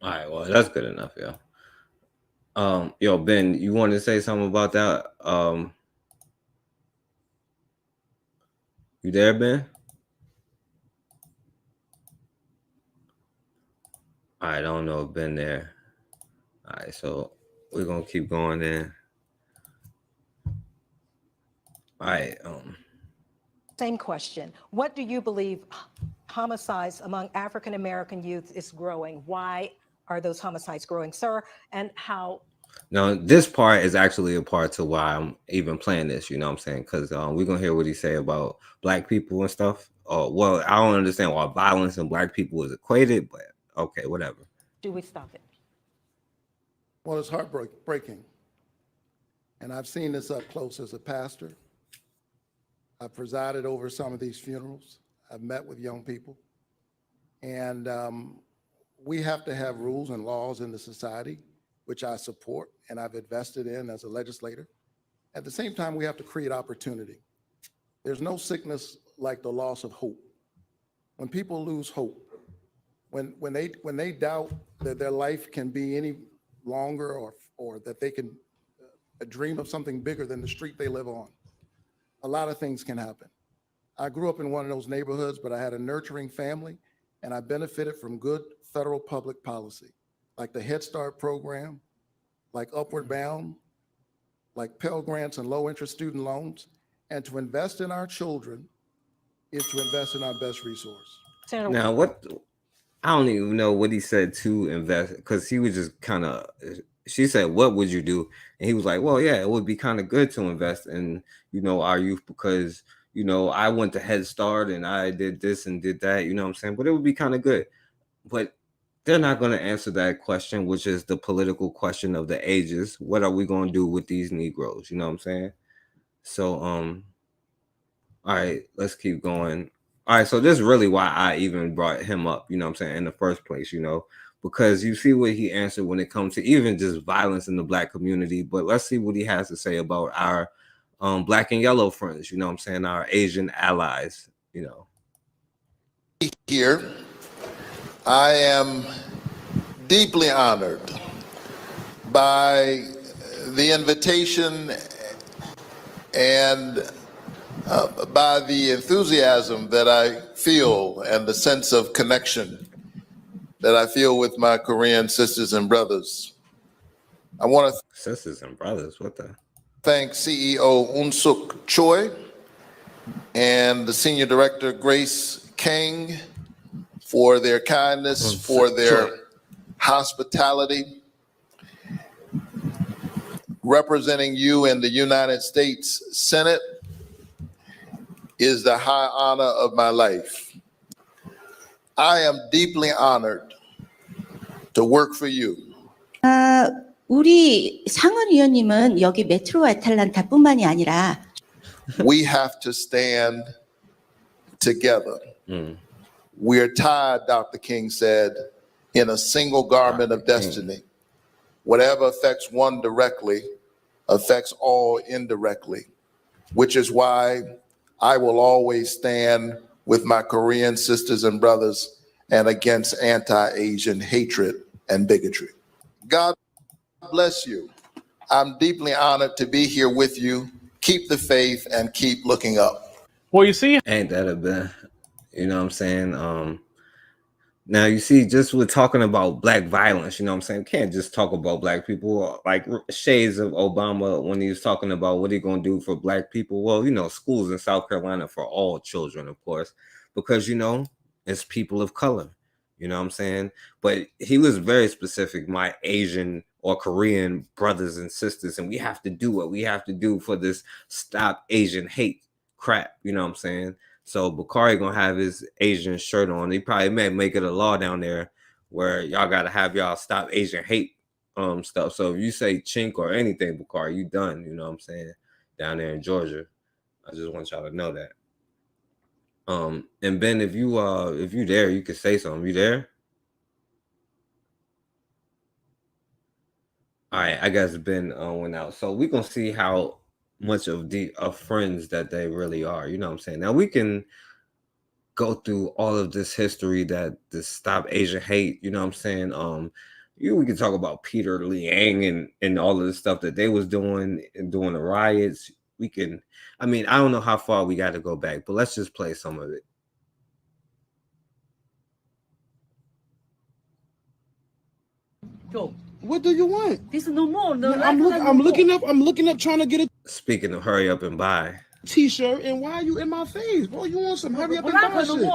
All right, well, that's good enough, yo. Yo, Ben, you want to say something about that? You there, Ben? I don't know if Ben there. All right, so we're gonna keep going then. All right. Same question. What do you believe homicides among African American youth is growing? Why are those homicides growing, sir? And how? Now, this part is actually a part to why I'm even playing this, you know what I'm saying? Because we're going to hear what he say about black people and stuff. Well, I don't understand why violence and black people is equated, but okay, whatever. Do we stop it? Well, it's heartbreaking. And I've seen this up close as a pastor. I've presided over some of these funerals. I've met with young people. And we have to have rules and laws in the society, which I support and I've invested in as a legislator. At the same time, we have to create opportunity. There's no sickness like the loss of hope. When people lose hope, when they doubt that their life can be any longer or that they can dream of something bigger than the street they live on, a lot of things can happen. I grew up in one of those neighborhoods, but I had a nurturing family, and I benefited from good federal public policy, like the Head Start program, like Upward Bound, like Pell Grants and low-interest student loans. And to invest in our children is to invest in our best resource. Now, I don't even know what he said to invest, because he was just kind of, she said, what would you do? And he was like, well, yeah, it would be kind of good to invest in, you know, our youth because, you know, I went to Head Start and I did this and did that, you know what I'm saying? But it would be kind of good. But they're not going to answer that question, which is the political question of the ages. What are we going to do with these Negroes? You know what I'm saying? So, all right, let's keep going. All right, so this is really why I even brought him up, you know what I'm saying, in the first place, you know, because you see what he answered when it comes to even just violence in the Black community. But let's see what he has to say about our Black and yellow friends, you know what I'm saying, our Asian allies, you know. Here, I am deeply honored by the invitation and by the enthusiasm that I feel and the sense of connection that I feel with my Korean sisters and brothers. I want to sisters and brothers, what the? Thank CEO Unsuk Choi and the Senior Director Grace King for their kindness, for their hospitality. Representing you in the United States Senate is the high honor of my life. I am deeply honored to work for you. 우리 상원 의원님은 여기 메트로 애틀란타뿐만이 아니라 We have to stand together. We are tied, Dr. King said, in a single garment of destiny. Whatever affects one directly affects all indirectly, which is why I will always stand with my Korean sisters and brothers and against anti-Asian hatred and bigotry. God bless you. I'm deeply honored to be here with you. Keep the faith and keep looking up. Well, you see, ain't that a bit, you know what I'm saying? Now you see, just with talking about Black violence, you know what I'm saying? Can't just talk about Black people, like shades of Obama when he was talking about what he gonna do for Black people. Well, you know, schools in South Carolina for all children, of course, because, you know, it's people of color, you know what I'm saying? But he was very specific, my Asian or Korean brothers and sisters, and we have to do what we have to do for this Stop Asian Hate crap, you know what I'm saying? So Bakari gonna have his Asian shirt on. He probably may make it a law down there where y'all gotta have y'all Stop Asian Hate stuff. So if you say chink or anything, Bakari, you done, you know what I'm saying, down there in Georgia. I just want y'all to know that. And Ben, if you there, you can say something. You there? All right, I guess Ben went out. So we're gonna see how much of friends that they really are, you know what I'm saying? Now we can go through all of this history that the Stop Asian Hate, you know what I'm saying? We can talk about Peter Liang and all of the stuff that they was doing and doing the riots. We can, I mean, I don't know how far we got to go back, but let's just play some of it. Joe, what do you want? This is no more. No, I'm looking up trying to get a Speaking of hurry up and buy. T-shirt, and why are you in my face? Boy, you want some hurry up and buy shit?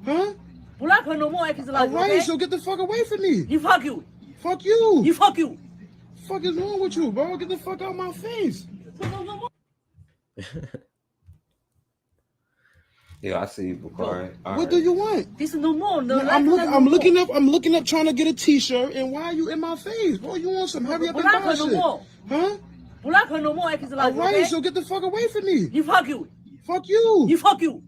Huh? Black no more. All right, so get the fuck away from me. You fuck you. Fuck you. You fuck you. Fuck is wrong with you, bro? Get the fuck out of my face. Yeah, I see you, Bakari. What do you want? This is no more. No, I'm looking up trying to get a T-shirt, and why are you in my face? Boy, you want some hurry up and buy shit? Huh? Black no more. All right, so get the fuck away from me. You fuck you. Fuck you. You fuck you.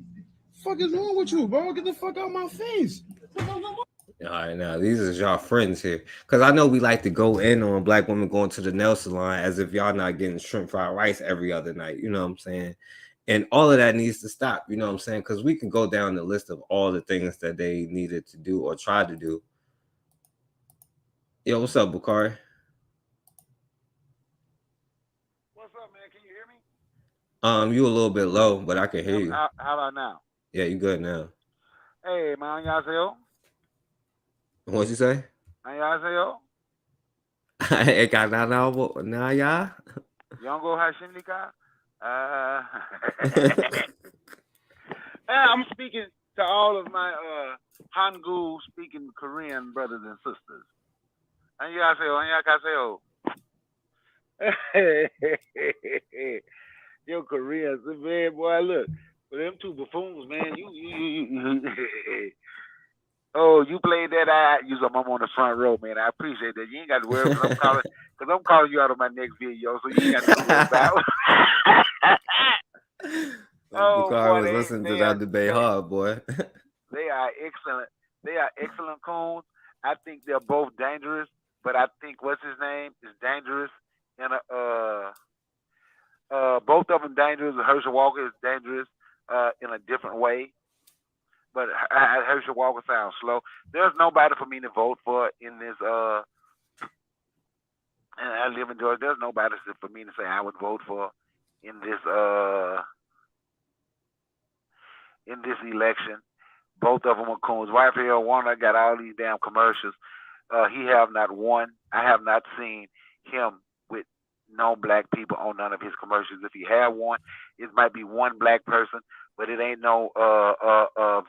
Fuck is wrong with you, bro? Get the fuck out of my face. All right, now these is y'all friends here, because I know we like to go in on Black women going to the nail salon as if y'all not getting shrimp fried rice every other night, you know what I'm saying? And all of that needs to stop, you know what I'm saying? Because we can go down the list of all the things that they needed to do or tried to do. Yo, what's up, Bakari? What's up, man? Can you hear me? You a little bit low, but I can hear you. How about now? Yeah, you good now. Hey, man, 안녕하세요. What'd you say? 안녕하세요. 나야? 영어 하십니까? I'm speaking to all of my Hangul speaking Korean brothers and sisters. 안녕하세요. Yo, Koreans, man, boy, look, for them two buffoons, man, you oh, you played that. I'm on the front row, man. I appreciate that. You ain't got to worry because I'm calling you out on my next video, so you ain't got to worry about. Oh, Bakari boy, was listening to that debate hard, boy. they are excellent. They are excellent coons. I think they're both dangerous, but I think what's his name is dangerous in both of them dangerous. Herschel Walker is dangerous in a different way. But Herschel Walker sounds slow. There's nobody for me to vote for in this. And I live in Georgia. There's nobody for me to say I would vote for in this election. Both of them are coons. Raphael Warner got all these damn commercials. He have not won. I have not seen him with no black people on none of his commercials. If he have one, it might be one black person, but it ain't no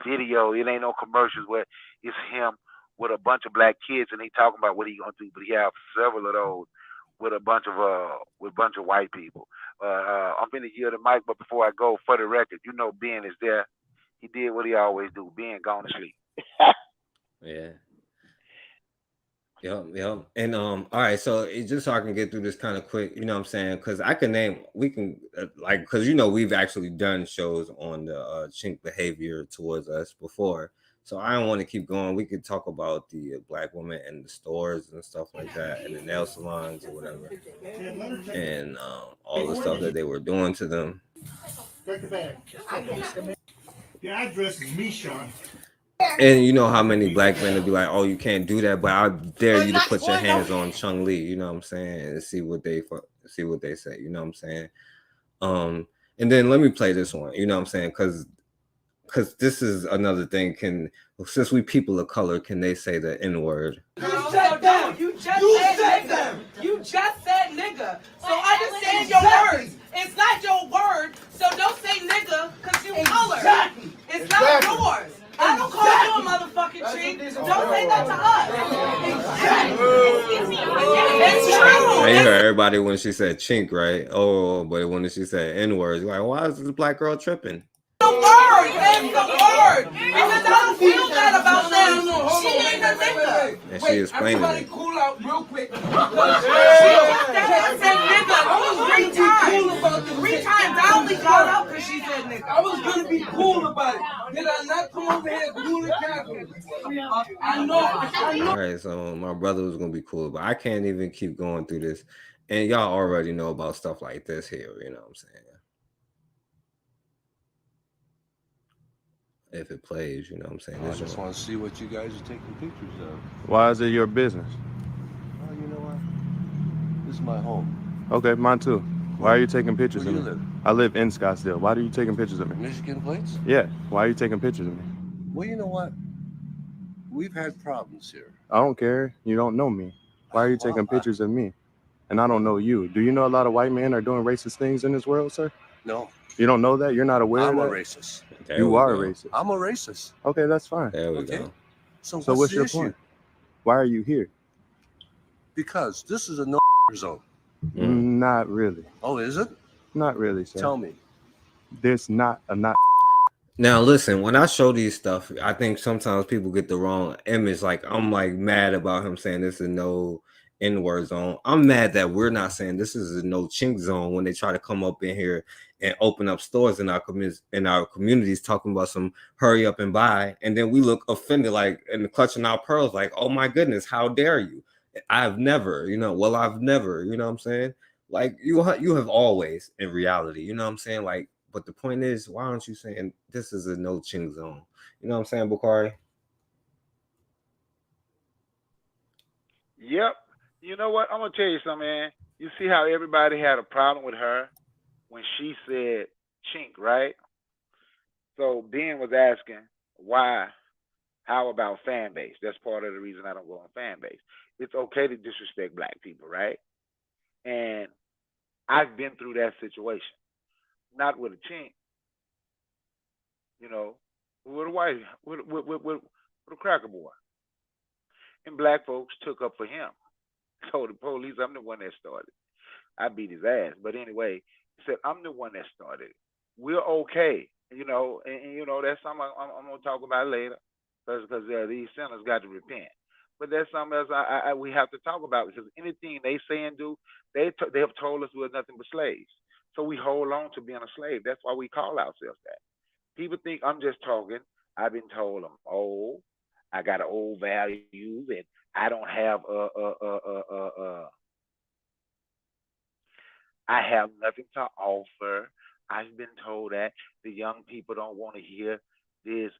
video. It ain't no commercials where it's him with a bunch of black kids and he talking about what he gonna do. But he have several of those with a bunch of white people. I'm finna yield the mic, but before I go, for the record, you know Ben is there. He did what he always do. Ben gone to sleep. Yeah. Yep. And all right, so just so I can get through this kind of quick, you know what I'm saying? Because we can because we've actually done shows on the chink behavior towards us before. So I don't want to keep going. We could talk about the black women and the stores and stuff like that, and the nail salons or whatever, and all the stuff that they were doing to them. The address is Michon. And you know how many black men will be like, "Oh, you can't do that," but I dare you to put your hands on Chung Lee. You know what I'm saying? And see what they say. You know what I'm saying? And then let me play this one. You know what I'm saying? Because this is another thing. Since we people of color, can they say the N-word? You just said nigga. So understand your words. It's not your word, so don't say nigga because you color. It's not yours. I don't call you a motherfucking chink. Don't say that to us. It's true. You heard everybody when she said chink, right? Oh, but when she said N-words, you're like, why is this black girl tripping? The word, it's the word. Because I don't feel that about them. She ain't a nigga. And she explained it. Cool out real quick. She said nigga 3 times. I only got up because she said nigga. I was gonna be cool about it. Did I not come over here cool and confident? I know. All right, so my brother was gonna be cool, but I can't even keep going through this. And y'all already know about stuff like this here, you know what I'm saying? If it plays, you know what I'm saying? I just want to see what you guys are taking pictures of. Why is it your business? Oh, you know what? This is my home. Okay, mine too. Why are you taking pictures Where of you me? live? I live in Scottsdale. Why are you taking pictures of me? Michigan plates? Yeah. Why are you taking pictures of me? Well, you know what? We've had problems here. I don't care. You don't know me. Why are you taking pictures of me? And I don't know you. Do you know a lot of white men are doing racist things in this world, sir? No. You don't know that? You're not aware I'm of a that? racist. You are a racist. I'm a racist. Okay, that's fine. There we Okay. go. So what's the your issue? point? Why are you here? Because this is a no zone. Not really. Oh, is it? Not really, sir. Tell me. There's not a not. Now listen, when I show these stuff, I think sometimes people get the wrong image. Like I'm like mad about him saying this is no N-word zone. I'm mad that we're not saying this is a no chink zone when they try to come up in here and open up stores in our communities talking about some hurry up and buy, and then we look offended like and clutching our pearls like, oh my goodness, how dare you? I've never, you know what I'm saying? Like you have always in reality, you know what I'm saying? Like, but the point is, why aren't you saying this is a no chink zone? You know what I'm saying, Bakari? Yep. You know what? I'm gonna tell you something, man. You see how everybody had a problem with her when she said chink, right? So Ben was asking why. How about fan base? That's part of the reason I don't go on fan base. It's okay to disrespect black people, right? And I've been through that situation. Not with a chink, you know, with a white, with a cracker boy. And black folks took up for him. Told the police I'm the one that started. I beat his ass. But anyway, he said, I'm the one that started it. We're okay. You know, and you know, that's something I'm going to talk about later because these sinners got to repent. But that's something else we have to talk about because anything they say and do, they have told us we're nothing but slaves. So we hold on to being a slave. That's why we call ourselves that. People think I'm just talking. I've been told I'm old. I got old values, and I don't have I have nothing to offer. I've been told that the young people don't want to hear this.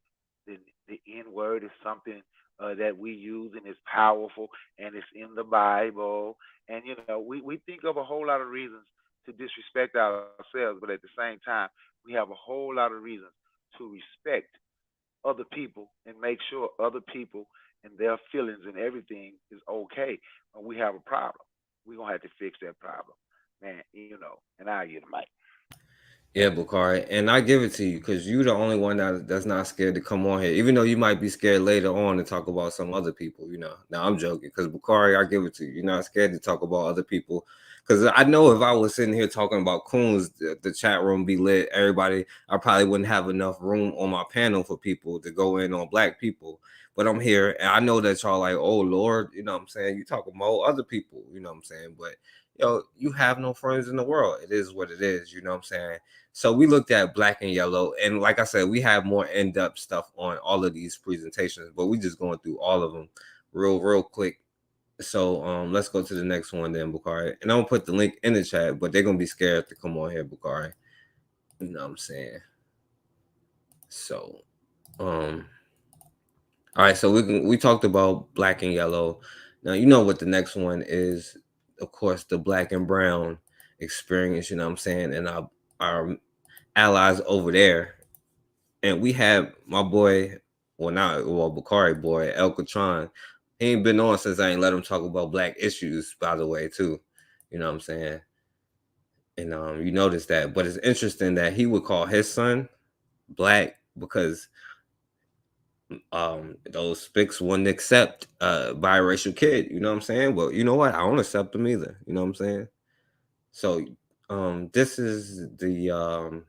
The N word is something that we use and it's powerful and it's in the Bible. And you know, we think of a whole lot of reasons to disrespect ourselves, but at the same time, we have a whole lot of reasons to respect other people and make sure other people and their feelings and everything is okay. When we have a problem, we're gonna have to fix that problem, man. You know, and I'll get the mic. Yeah, Bakari, and I give it to you because you're the only one that's not scared to come on here, even though you might be scared later on to talk about some other people. You know, now I'm joking because Bakari, I give it to you. You're not scared to talk about other people because I know if I was sitting here talking about coons, the chat room be lit. Everybody, I probably wouldn't have enough room on my panel for people to go in on black people. But I'm here, and I know that y'all like, oh Lord, you know what I'm saying? You talking about other people, you know what I'm saying? But yo, you have no friends in the world. It is what it is, you know what I'm saying? So we looked at black and yellow, and like I said, we have more in-depth stuff on all of these presentations, but we just going through all of them real quick. So let's go to the next one then, Bakari. And I'm gonna put the link in the chat, but they're gonna be scared to come on here, Bakari. You know what I'm saying? So all right, so we talked about black and yellow. Now you know what the next one is, of course, the black and brown experience, you know what I'm saying? And our allies over there. And we have my boy, Bakari boy, El Catron. He ain't been on since I ain't let him talk about black issues, by the way, too. You know what I'm saying? And you notice that. But it's interesting that he would call his son black because those spics wouldn't accept a biracial kid. You know what I'm saying? Well, you know what? I don't accept them either. You know what I'm saying? So this is the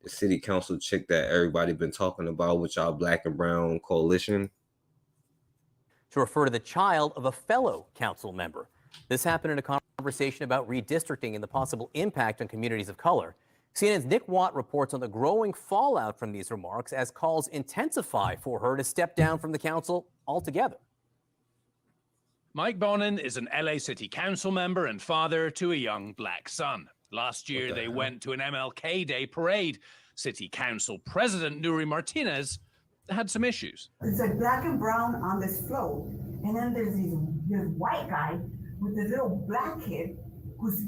city council chick that everybody been talking about with y'all black and brown coalition. To refer to the child of a fellow council member. This happened in a conversation about redistricting and the possible impact on communities of color. CNN's Nick Watt reports on the growing fallout from these remarks as calls intensify for her to step down from the council altogether. Mike Bonin is an LA City Council member and father to a young black son. Last year, they went to an MLK Day parade. City Council President Nury Martinez had some issues. It's like black and brown on this float, and then there's this white guy with this little black kid who's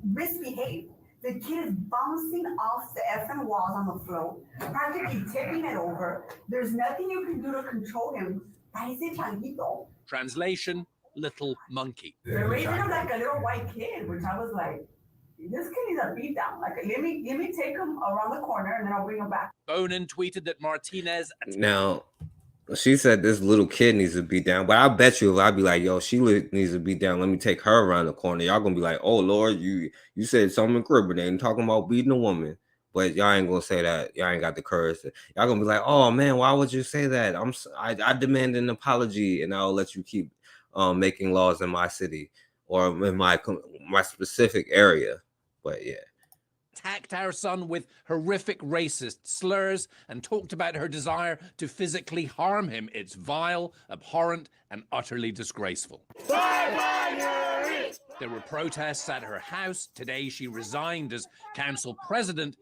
misbehaved. The kid is bouncing off the effing walls on the float, practically tipping it over. There's nothing you can do to control him. Parece changuito. Translation, little monkey. They're raising him like a little white kid, which I was like, this kid needs a beat down. Like, let me take him around the corner and then I'll bring him back. Bonin tweeted that Martinez. Now, she said this little kid needs to be down, but I bet you if I'd be like, yo, she needs to be down, let me take her around the corner. Y'all gonna be like, oh Lord, you said something incriminating, talking about beating a woman, but y'all ain't gonna say that. Y'all ain't got the courage. Y'all gonna be like, oh man, why would you say that? I demand an apology, and I'll let you keep making laws in my city or in my specific area. But yeah. Attacked our son with horrific racist slurs and talked about her desire to physically harm him. It's vile, abhorrent, and utterly disgraceful. There were protests at her house. Today she resigned as council president.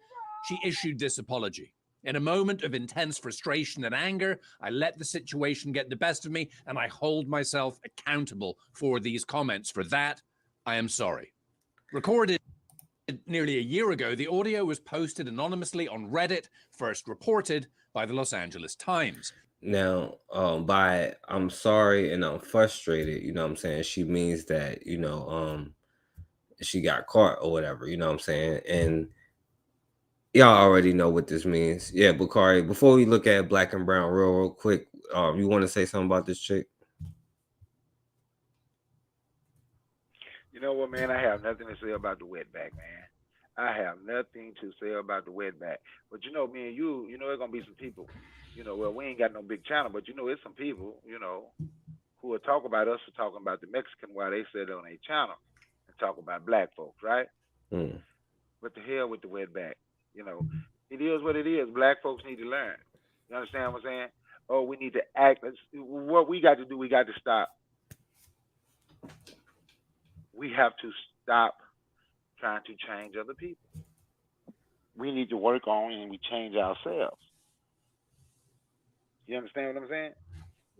She issued this apology. In a moment of intense frustration and anger, I let the situation get the best of me, and I hold myself accountable for these comments. For that, I am sorry. Recorded nearly a year ago, the audio was posted anonymously on Reddit, first reported by the Los Angeles Times. Now, by I'm sorry and I'm frustrated, you know what I'm saying? She means that, you know, she got caught or whatever, you know what I'm saying? And y'all already know what this means. Yeah, Bakari, before we look at black and brown real quick, you want to say something about this chick? You know what, man? I have nothing to say about the wetback, man. I have nothing to say about the wetback. But you know, me and you know, there's gonna be some people. You know, well, we ain't got no big channel, but you know, it's some people, you know, who will talk about us for talking about the Mexican while they sit on a channel and talk about black folks, right? Mm. What the hell with the wetback? You know, it is what it is. Black folks need to learn. You understand what I'm saying? Oh, we need to act. What we got to do, we got to stop. We have to stop trying to change other people. We need to work on and we change ourselves. You understand what I'm saying?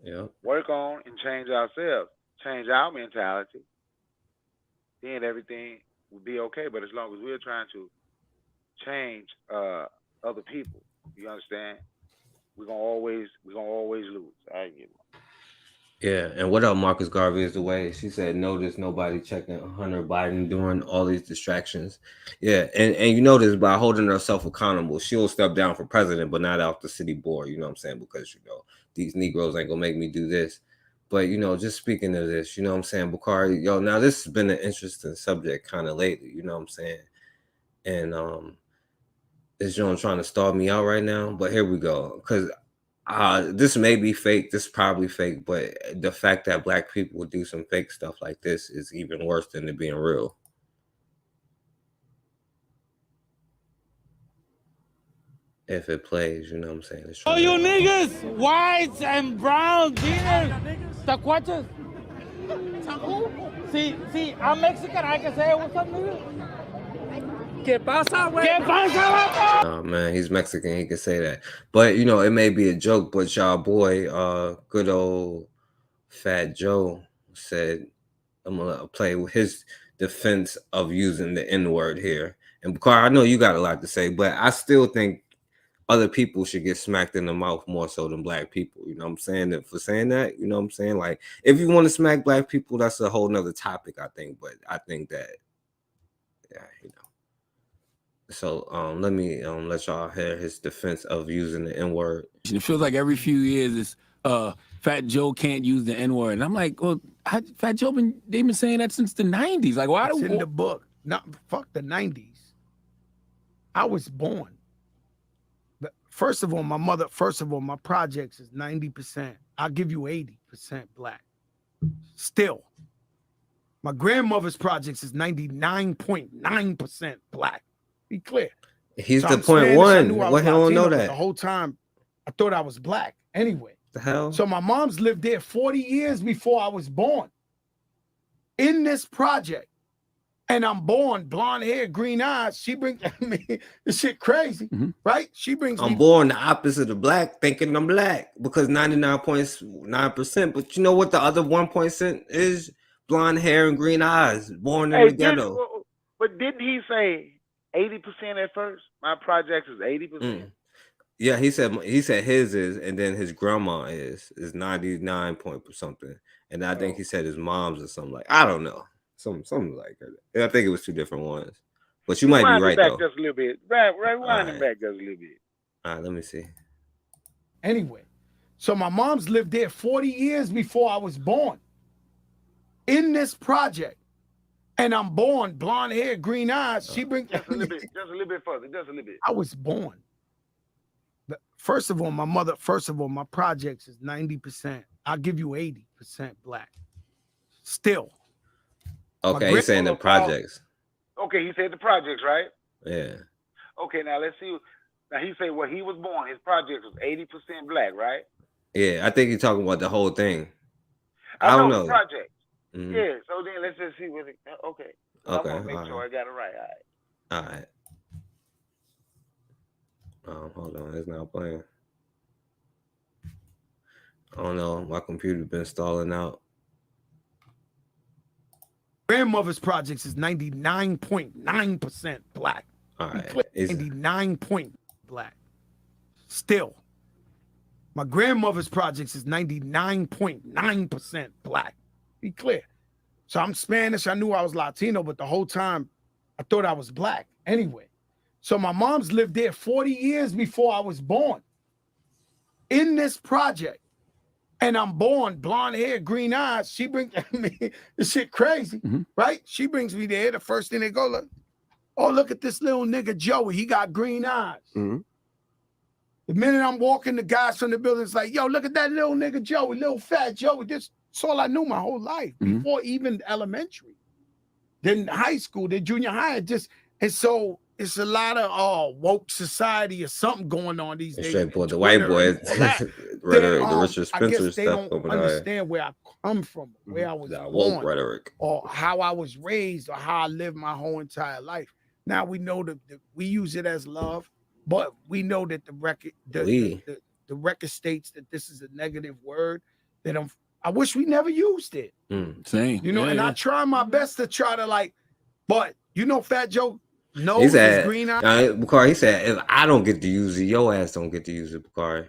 Yeah. Work on and change ourselves. Change our mentality. Then everything will be okay. But as long as we're trying to change other people, you understand? We're gonna always lose. I get it. Yeah, and what up, Marcus Garvey is the way. She said, notice nobody checking Hunter Biden during all these distractions. Yeah, and you notice by holding herself accountable, she'll step down for president, but not off the city board, you know what I'm saying? Because, you know, these Negroes ain't gonna make me do this. But, you know, just speaking of this, you know what I'm saying, Bakari, yo, now this has been an interesting subject kind of lately, you know what I'm saying? And this John trying to stall me out right now, but here we go. Because this may be fake, this is probably fake, but the fact that black people would do some fake stuff like this is even worse than it being real. If it plays, you know what I'm saying? Oh, you niggas, whites and brown, jeans, tacuaches. See, I'm Mexican, I can say what's up, nigga. ¿Qué pasa, güey? ¿Qué pasa, vato? Oh man, he's Mexican, he can say that. But you know, it may be a joke, but y'all boy, good old Fat Joe said, I'm gonna play with his defense of using the N-word here. And Bakari, I know you got a lot to say, but I still think other people should get smacked in the mouth more so than black people. You know what I'm saying? And for saying that, you know what I'm saying? Like, if you want to smack black people, that's a whole nother topic, I think. But I think that, yeah, you know. So let me let y'all hear his defense of using the N-word. It feels like every few years it's Fat Joe can't use the N-word. And I'm like, well, Fat Joe they've been saying that since the 90s. Like, why It's do in the book. Not fuck the 90s. I was born. But first of all, my projects is 90%. I'll give you 80% black. Still. My grandmother's projects is 99.9% black. Be clear. He's So the I'm point Spanish, I one. knew I What was he don't Latino, know but that? the whole time I thought I was black anyway. The hell? So my mom's lived there 40 years before I was born. In this project. And I'm born, blonde hair, green eyes. She brings me this shit crazy, right? She brings I'm me born the opposite of black, thinking I'm black because 99.9%. But you know what the other 1% is? Blonde hair and green eyes, born in the ghetto. But didn't he say 80% at first? My projects is 80%. Yeah, he said his is, and then his grandma is 99 point something, and I think he said his mom's or something like, I don't know, something like that. I think it was two different ones, but you might be right back though. Just a little bit. Rewind him back just a little bit. All right, let me see. anyway. So my mom's lived there 40 years before I was born. In this project. And I'm born, blonde hair, green eyes. She brings just a little bit further, just a little bit. I was born. First of all, my projects is 90%. I'll give you 80% black. Still. Okay, he's saying the projects. Okay, he said the projects, right? Yeah. Okay, now let's see. Now he said when he was born, his projects was 80% black, right? Yeah, I think he's talking about the whole thing. I don't know. know. The project. Mhm. Yeah, so then let's just see what it, okay. I'm Okay, gonna make all sure I got it right. All right. All right. Hold on, it's not playing. I don't know. My computer's been stalling out. Grandmother's projects is 99.9% black. All right. 99 point black. Still. My grandmother's projects is 99.9% black. Be clear. So I'm Spanish. I knew I was Latino, but the whole time I thought I was black anyway. So my mom's lived there 40 years before I was born. In this project. and I'm born, blonde hair, green eyes. She brings me this shit crazy, right? She brings me there. The first thing they go, look at this little nigga Joey. He got green eyes. The minute I'm walking, the guys from the building's like, yo, look at that little nigga Joey, little fat Joey. That's all I knew my whole life, before even elementary. Then high school, then junior high, and so it's a lot of woke society or something going on these days. Straight boy, the white boy, rhetoric, the Richard Spencer they stuff don't over there. understand where I come from, where I was That born, woke rhetoric. or how I was raised, or how I lived my whole entire life. Now we know that we use it as love, but we know that the record states that this is a negative word. That I wish we never used it. Same. You know, and I try my best to try to but you know, Fat Joe knows He his said, green eye. Bakari, he said, if I don't get to use it, your ass don't get to use it, Bakari.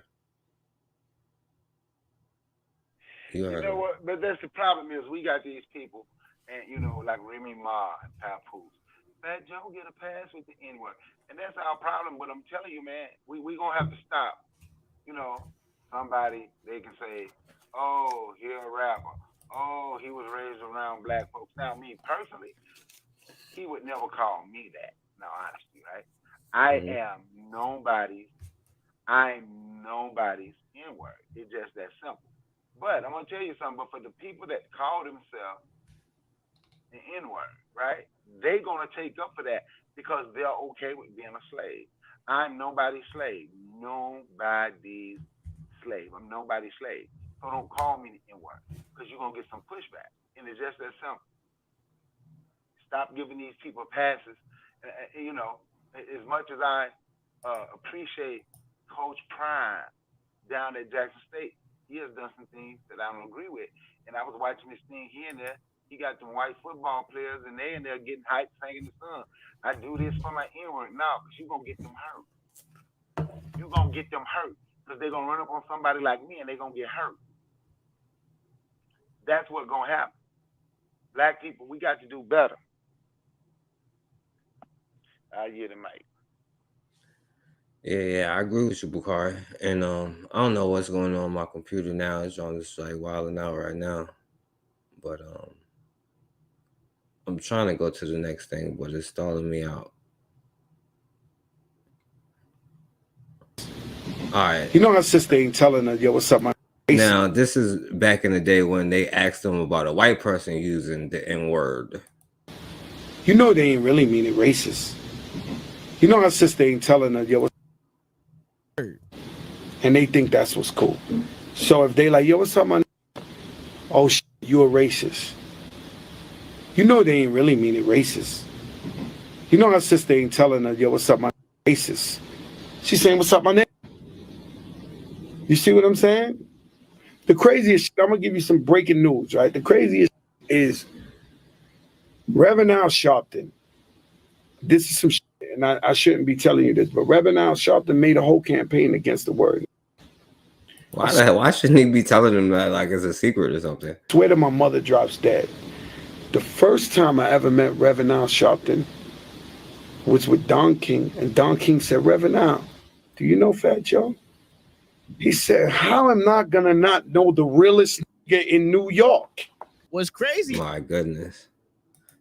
You know what? But that's the problem is we got these people, and you know, like Remy Ma and Papoose. Fat Joe get a pass with the N-word, and that's our problem. But I'm telling you, man, we gonna have to stop. You know, somebody they can say, "Oh, he a rapper. Oh, he was raised around black folks." Now, me personally, he would never call me that. No, honestly, right? I am nobody's N-word. It's just that simple. But I'm gonna tell you something. But for the people that call themselves the N-word, right? They gonna take up for that because they're okay with being a slave. I'm nobody's slave. Nobody's slave. I'm nobody's slave. So don't call me the N-word because you're gonna get some pushback. And it's just that simple. Stop giving these people passes. You know, as much as I appreciate Coach Prime down at Jackson State, he has done some things that I don't agree with. And I was watching this thing here and there. He got them white football players, and they in there getting hyped, singing the song. I do this for my N-word. No, because you're going to get them hurt. You're going to get them hurt because they're going to run up on somebody like me, and they're going to get hurt. That's what's going to happen. Black people, we got to do better. I hear the mic. Yeah, I agree with you, Bakari. And I don't know what's going on my computer now. It's on just like wilding out right now. But I'm trying to go to the next thing, but it's stalling me out. All right. You know, her sister ain't telling her, yo, what's up, my Now, this is back in the day when they asked them about a white person using the N-word. You know they ain't really mean it racist. You know, her sister ain't telling her, yo, what's and they think that's what's cool. So if they like, yo, what's up, my oh, you a racist. You know they ain't really mean it racist. You know her sister ain't telling her, yo, what's up, my racist. She's saying, what's up, my nigga? You see what I'm saying? The craziest shit, I'm gonna give you some breaking news, right? The craziest is Reverend Al Sharpton. This is some shit, and I shouldn't be telling you this, but Reverend Al Sharpton made a whole campaign against the word. Why shouldn't he be telling them that like it's a secret or something? I swear to my mother drops dead. The first time I ever met Reverend Al Sharpton was with Don King, and Don King said, Reverend Al, do you know Fat Joe? He said, how am I not gonna not know the realest nigga in New York? What's crazy? My goodness.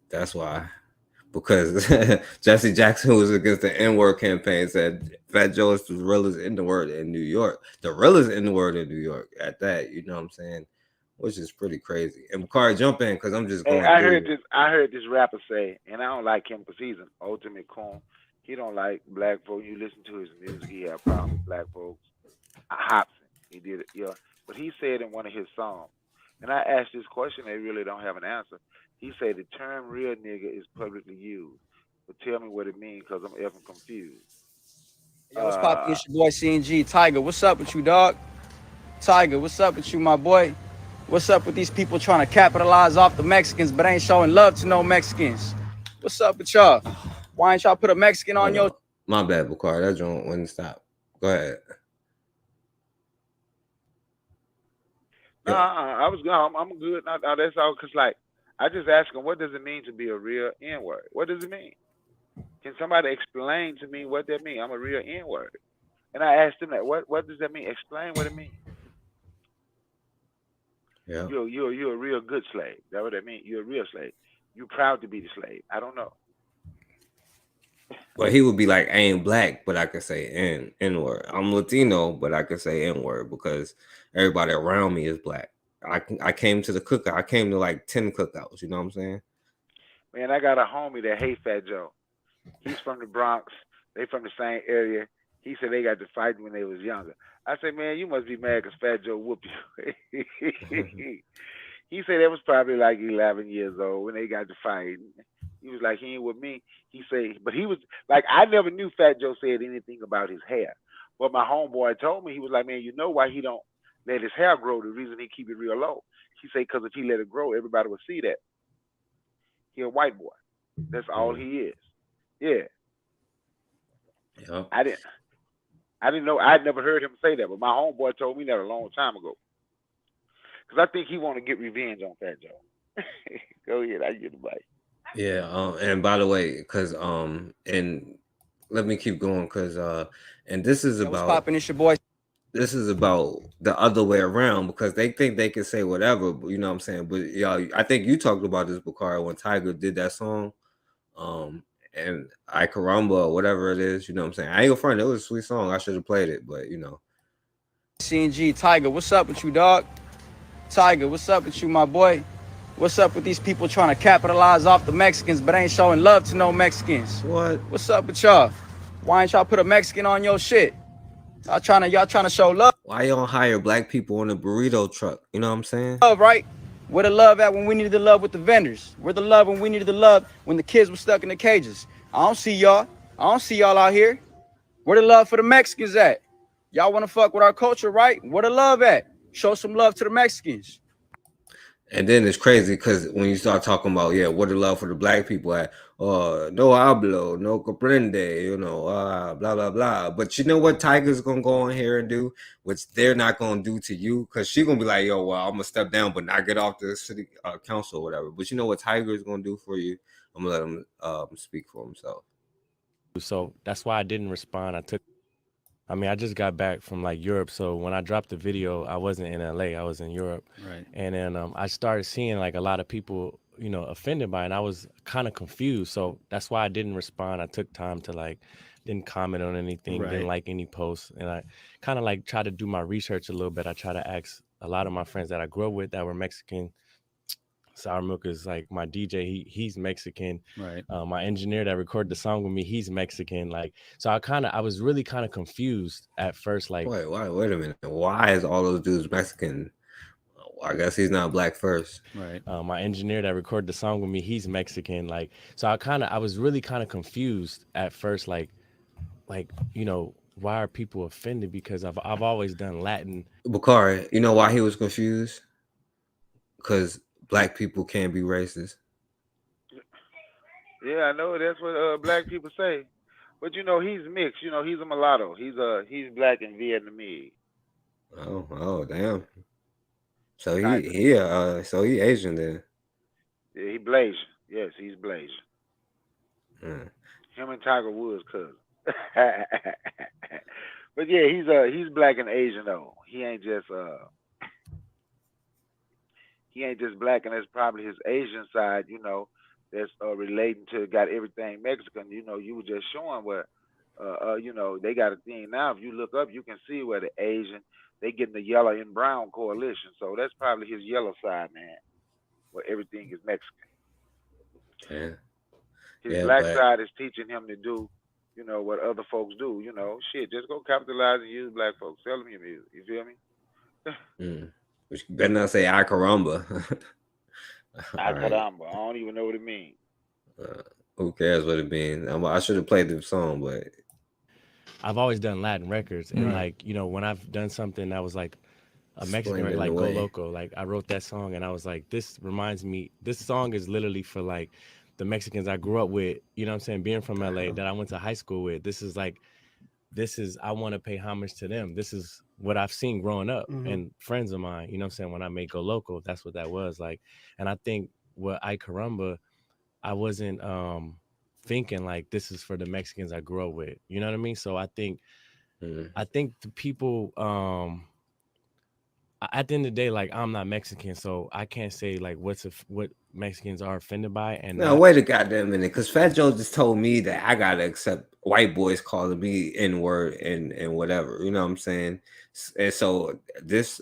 That's why. Because Jesse Jackson was against the N-word campaign, said Fat Joe is the realest N-word in New York. The realest N-word in New York at that, you know what I'm saying? Which is pretty crazy. And Bakari, jump in because I'm just going I heard this rapper say, and I don't like him because he's an ultimate coon. He don't like black folks. You listen to his music, he had problems with black folks. Hobson, he did it, yeah. But he said in one of his songs, and I asked this question, they really don't have an answer. He said the term real nigga is publicly used. But tell me what it means because I'm effing confused. Yo, what's poppin'? It's your boy CNG Tiger. What's up with you, dog? Tiger, what's up with you, my boy? What's up with these people trying to capitalize off the Mexicans but ain't showing love to no Mexicans? What's up with y'all? Why ain't y'all put a Mexican on your... My bad, Bakari. That joint wouldn't stop. Go ahead. I was good. I'm good. Now that's all. Cause like I just asked him, what does it mean to be a real N-word? What does it mean? Can somebody explain to me what that means? I'm a real N-word, and I asked him that. What does that mean? Explain what it means. Yeah. You're a real good slave. That's what I mean. You're a real slave. You're proud to be the slave. I don't know. Well, he would be like, I ain't black, but I can say N word. I'm Latino, but I can say N word because everybody around me is black. I came to the cookout. I came to like 10 cookouts. You know what I'm saying? Man, I got a homie that hate Fat Joe. He's from the Bronx. They from the same area. He said they got to fight when they was younger. I said, man, you must be mad because Fat Joe whooped you. He said that was probably like 11 years old when they got to fight. He was like, he ain't with me. He said, but he was like, I never knew Fat Joe said anything about his hair. But my homeboy told me, he was like, man, you know why he don't let his hair grow? The reason he keep it real low. He said, because if he let it grow, everybody would see that. He a white boy. That's all he is. Yeah. Yeah. I didn't know. I'd never heard him say that, but my homeboy told me that a long time ago. Because I think he want to get revenge on Fat Joe. Go ahead, I get the bite. Yeah. And by the way, because and let me keep going because and this is What's about poppin'? It's your boy. this is about the other way around because they think they can say whatever, but you know what I'm saying. But y'all, I think you talked about this, Bakari, when Tiger did that song, and I Caramba or whatever it is. You know what I'm saying. I ain't gonna front. It was a sweet song. I should have played it, but you know. CNG Tiger, what's up with you, dog? Tiger, what's up with you, my boy? What's up with these people trying to capitalize off the Mexicans but ain't showing love to no Mexicans? What? What's up with y'all? Why ain't y'all put a Mexican on your shit? Y'all trying to show love. Why y'all hire black people on a burrito truck? You know what I'm saying? Love, right? Where the love at when we needed the love with the vendors? Where the love when we needed the love when the kids were stuck in the cages? I don't see y'all. I don't see y'all out here. Where the love for the Mexicans at? Y'all want to fuck with our culture, right? Where the love at? Show some love to the Mexicans. And then it's crazy because when you start talking about, what the love for the black people at, no hablo, no comprende, you know, blah, blah, blah. But you know what Tiger's going to go on here and do, which they're not going to do to you? Because she's going to be like, yo, well, I'm going to step down, but not get off the city council or whatever. But you know what Tiger's going to do for you? I'm going to let him speak for himself. So that's why I didn't respond. I just got back from like Europe. So when I dropped the video, I wasn't in LA, I was in Europe. Right. And then I started seeing like a lot of people, offended by it. And I was kind of confused. So that's why I didn't respond. I took time to didn't comment on anything, didn't like any posts. And I kind of tried to do my research a little bit. I try to ask a lot of my friends that I grew up with that were Mexican. Sour Milk is like my DJ. He's Mexican. Right. My engineer that recorded the song with me, he's Mexican. So I was really kind of confused at first. Wait a minute. Why is all those dudes Mexican? I guess he's not black first. Right. My engineer that recorded the song with me, he's Mexican. So I was really kind of confused at first. Why are people offended? Because I've always done Latin. Bakari, you know why he was confused? Because black people can't be racist. Yeah, I know that's what black people say, but he's mixed. He's a mulatto. He's black and Vietnamese. Oh, damn. So he Asian then. Yeah, he Blasian. Yes, he's Blasian. Him and Tiger Woods cousin. But yeah, he's black and Asian though. He ain't just black, and that's probably his Asian side, that's relating to got everything Mexican. You were just showing where, they got a thing now. If you look up, you can see where the Asian, they getting the yellow and brown coalition. So that's probably his yellow side, man, where everything is Mexican. Yeah. His black side is teaching him to do, what other folks do. Just go capitalize and use black folks. Sell them your music. You feel me? But you better not say I Caramba. Caramba. I don't even know what it means. Who cares what it means? I should have played the song, but I've always done Latin records. And when I've done something that was like a Mexican record, like Go Loco, I wrote that song and I was like, this reminds me, this song is literally for the Mexicans I grew up with, being from LA, that I went to high school with. This is I want to pay homage to them. This is what I've seen growing up and friends of mine, when I made Go Loco, that's what that was like. And I think what I Caramba, I wasn't thinking this is for the Mexicans I grew up with. You know what I mean? So I think the people at the end of the day, like I'm not Mexican, so I can't say like what Mexicans are offended by. And now wait a goddamn minute, because Fat Joe just told me that I gotta accept white boys calling me N-word and whatever. You know what I'm saying? And so this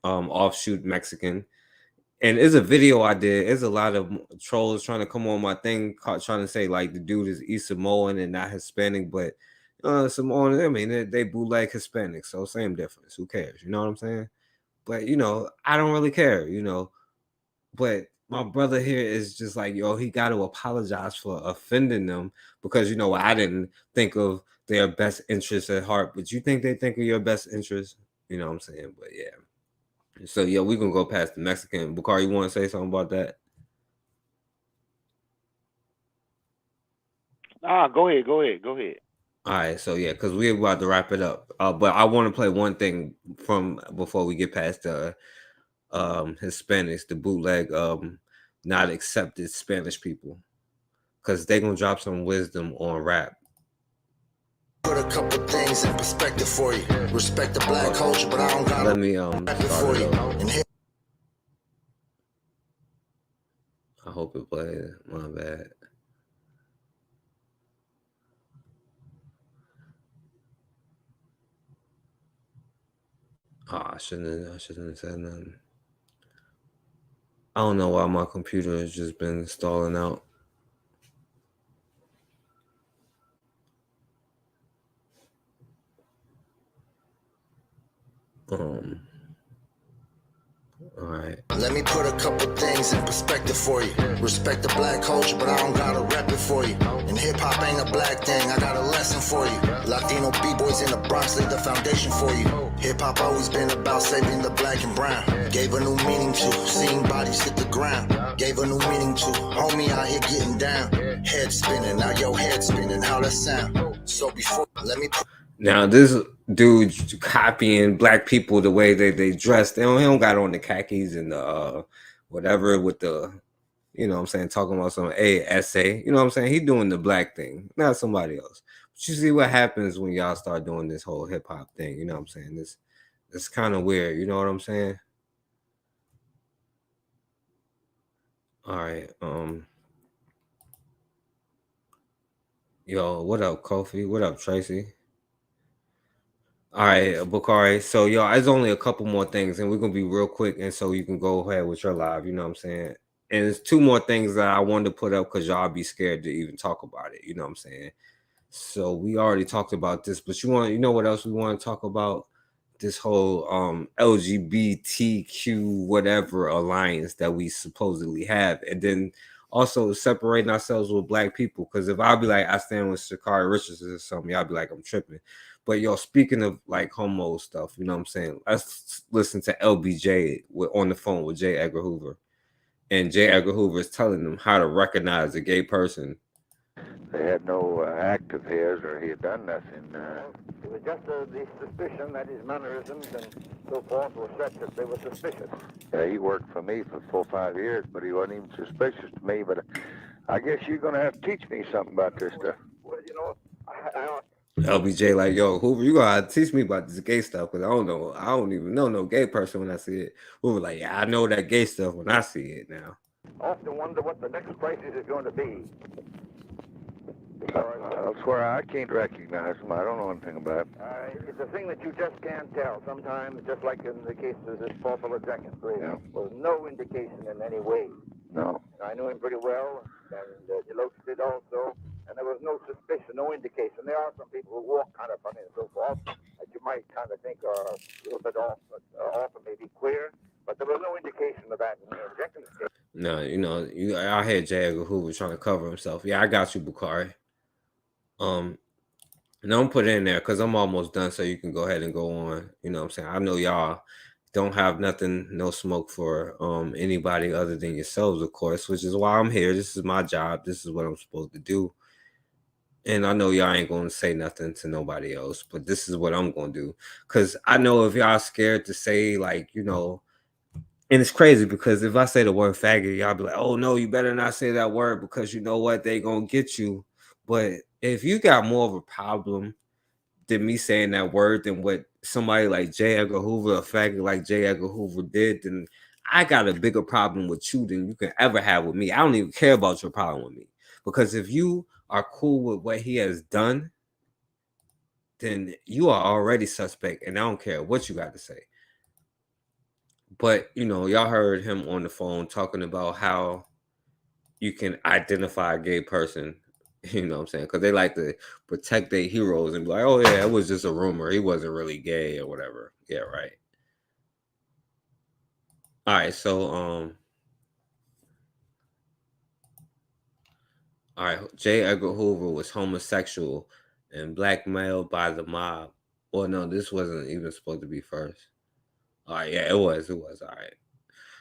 offshoot Mexican, and it's a video I did. There's a lot of trolls trying to come on my thing, trying to say like the dude is East Samoan and not Hispanic, but Samoan, I mean, they bootleg Hispanic, so same difference. Who cares? You know what I'm saying? But you know, I don't really care, you know. But my brother here is just like, yo, he got to apologize for offending them because you know I didn't think of their best interests at heart, but you think they think of your best interests, you know what I'm saying? But yeah. So yeah, we gonna go past the Mexican. Bakar, you want to say something about that? Go ahead. All right, so yeah, because we're about to wrap it up. But I want to play one thing from before we get past the Hispanics, the bootleg not accepted Spanish people, because they're gonna drop some wisdom on rap. Put a couple things in perspective for you. Respect the black culture, but I don't got Let me start it up. I hope it plays. My bad. Oh, I shouldn't have said nothing. I don't know why my computer has just been stalling out. All right. Let me put a couple things in perspective for you. Respect the black culture, but I don't gotta rep it for you. And hip hop ain't a black thing, I got a lesson for you. Latino B-boys in the Bronx laid the foundation for you. Hip hop always been about saving the black and brown. Gave a new meaning to seeing bodies hit the ground. Gave a new meaning to homie out here getting down. Head spinning, now your head spinning, how that sound? So before, let me put Now this dude copying black people the way they dress. He don't got on the khakis and the whatever with the, you know what I'm saying, talking about some essay. You know what I'm saying? He doing the black thing, not somebody else. But you see what happens when y'all start doing this whole hip hop thing. You know what I'm saying? It's kind of weird. You know what I'm saying? All right. Yo, what up, Kofi? What up, Tracy? All right, Bakari. So, yo, there's only a couple more things, and we're gonna be real quick, and so you can go ahead with your live. You know what I'm saying? And there's two more things that I wanted to put up because y'all be scared to even talk about it. You know what I'm saying? So we already talked about this, but you know what else we want to talk about? This whole LGBTQ whatever alliance that we supposedly have, and then also separating ourselves with black people. Because if I'll be like, I stand with Sha'Carri Richardson or something, y'all be like, I'm tripping. But yo, speaking of like homo stuff, you know what I'm saying? Let's listen to LBJ on the phone with J. Edgar Hoover. And J. Edgar Hoover is telling them how to recognize a gay person. They had no act of his or he had done nothing. It was just the suspicion that his mannerisms and so forth were such that they were suspicious. Yeah, he worked for me for 4 or 5 years, but he wasn't even suspicious to me. But I guess you're going to have to teach me something about this stuff. Well, you know, LBJ like, yo, Hoover, you gotta teach me about this gay stuff because I don't even know no gay person when I see it. Hoover like, yeah, I know that gay stuff when I see it now. I often wonder what the next crisis is going to be. I swear I can't recognize them. I don't know anything about it. It's a thing that you just can't tell. Sometimes, just like in the case of this Paul Jenkins, there was no indication in any way. No. I knew him pretty well, and Deloach did also, and there was no suspicion, no indication. There are some people who walk kind of funny and so forth that you might kind of think are a little bit off, but often maybe queer, but there was no indication of that in Jenkins' case. No, you know, I heard J. Edgar Hoover trying to cover himself. Yeah, I got you, Bakari. And I'm put it in there because I'm almost done, so you can go ahead and go on. You know what I'm saying? I know y'all don't have nothing, no smoke for anybody other than yourselves, of course, which is why I'm here. This is my job. This is what I'm supposed to do. And I know y'all ain't going to say nothing to nobody else, but this is what I'm going to do. Because I know if y'all scared to say, like, you know, and it's crazy because if I say the word faggot, y'all be like, oh, no, you better not say that word because you know what? They going to get you. But if you got more of a problem than me saying that word than what somebody like J. Edgar Hoover, a faggot like J. Edgar Hoover did, then I got a bigger problem with you than you can ever have with me. I don't even care about your problem with me. Because if you are cool with what he has done, then you are already suspect, and I don't care what you got to say. But, you know, y'all heard him on the phone talking about how you can identify a gay person, you know what I'm saying? Because they like to protect their heroes and be like, oh, yeah, it was just a rumor. He wasn't really gay or whatever. Yeah, right. All right, so, all right, J. Edgar Hoover was homosexual and blackmailed by the mob. Well, no, this wasn't even supposed to be first. All right, yeah, it was. All right.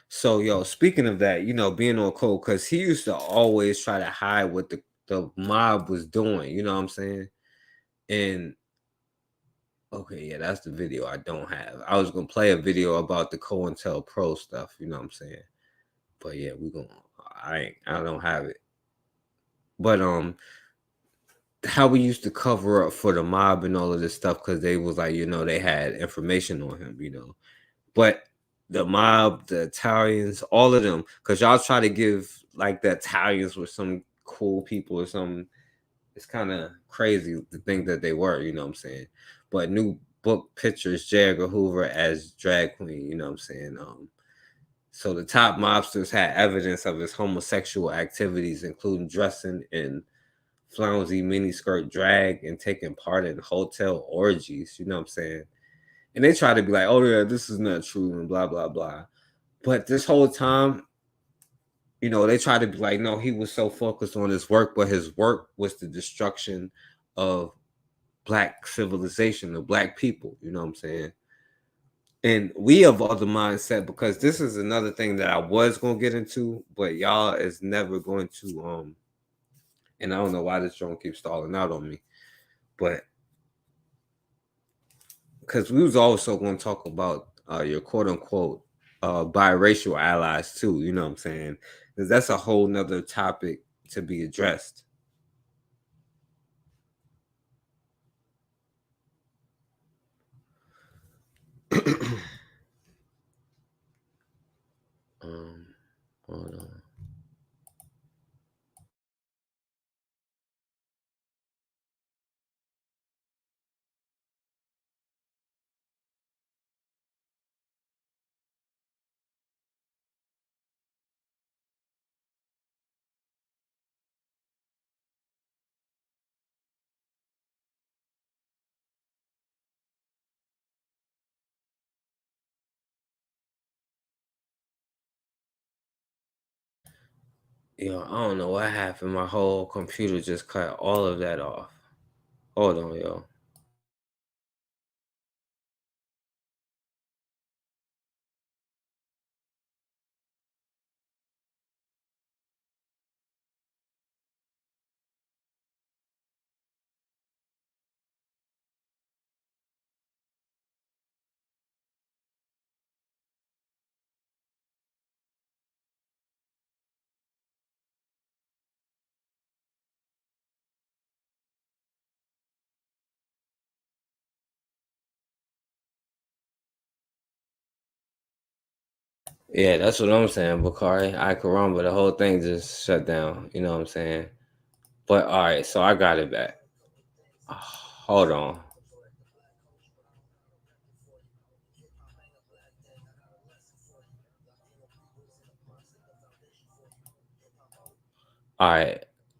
So, yo, speaking of that, you know, being on code, because he used to always try to hide what the mob was doing, you know what I'm saying? And, okay, yeah, that's the video I don't have. I was going to play a video about the COINTELPRO stuff, you know what I'm saying? But, yeah, I don't have it. But, how we used to cover up for the mob and all of this stuff, because they was like, you know, they had information on him, you know. But the mob, the Italians, all of them, because y'all try to give like the Italians were some cool people or something. It's kind of crazy to think that they were, you know what I'm saying? But new book pictures J. Edgar Hoover as drag queen, you know what I'm saying? So the top mobsters had evidence of his homosexual activities, including dressing in flouncy miniskirt drag and taking part in hotel orgies, you know what I'm saying? And they try to be like, oh, yeah, this is not true and blah, blah, blah. But this whole time, you know, they try to be like, no, he was so focused on his work, but his work was the destruction of Black civilization, of Black people, you know what I'm saying? And we have other mindset, because this is another thing that I was going to get into, but y'all is never going to, and I don't know why this drone keeps stalling out on me, but because we was also going to talk about your quote unquote biracial allies too, you know what I'm saying? Because that's a whole nother topic to be addressed. Hold on. Yo, I don't know what happened. My whole computer just cut all of that off. Hold on, yo. Yeah, that's what I'm saying, Bakari. I Karamba, the whole thing just shut down. You know what I'm saying? But all right, so I got it back. Hold on. All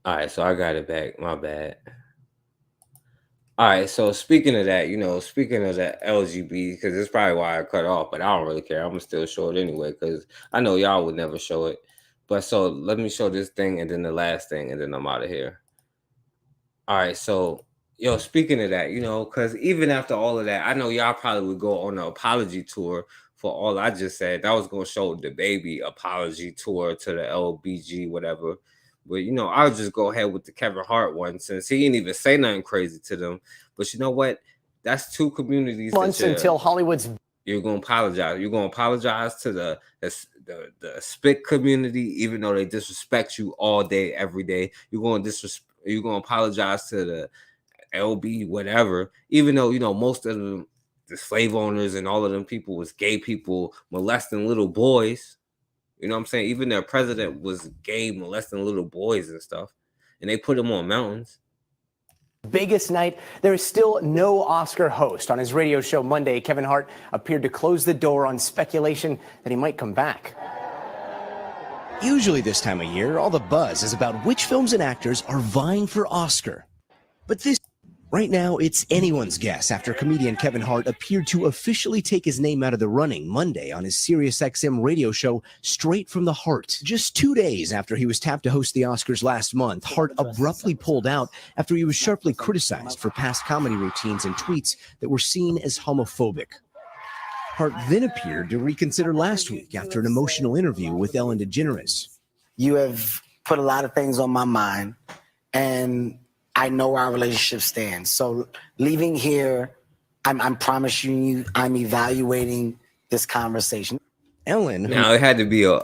right, so I got it back. My bad. All right, so speaking of that, you know, speaking of the LGB, because it's probably why I cut off, but I don't really care. I'm gonna still show it anyway, because I know y'all would never show it. But so let me show this thing and then the last thing, and then I'm out of here. All right, so yo, speaking of that, you know, because even after all of that, I know y'all probably would go on an apology tour for all I just said. That was gonna show the baby apology tour to the LBG, whatever. But you know, I'll just go ahead with the Kevin Hart one, since he didn't even say nothing crazy to them. But you know what? That's two communities. Months until Hollywood's. You're gonna apologize. You're gonna apologize to the spit community, even though they disrespect you all day, every day. You're gonna apologize to the LB, whatever, even though, you know, most of them, the slave owners and all of them people was gay people molesting little boys. You know what I'm saying? Even their president was gay, molesting little boys and stuff. And they put him on mountains. Biggest night, there is still no Oscar host. On his radio show Monday, Kevin Hart appeared to close the door on speculation that he might come back. Usually this time of year, all the buzz is about which films and actors are vying for Oscar. But right now, it's anyone's guess after comedian Kevin Hart appeared to officially take his name out of the running Monday on his SiriusXM radio show, Straight from the Heart. Just 2 days after he was tapped to host the Oscars last month, Hart abruptly pulled out after he was sharply criticized for past comedy routines and tweets that were seen as homophobic. Hart then appeared to reconsider last week after an emotional interview with Ellen DeGeneres. You have put a lot of things on my mind, and I know our relationship stands. So leaving here, I'm promising you, I'm evaluating this conversation. Ellen. Now it had to be a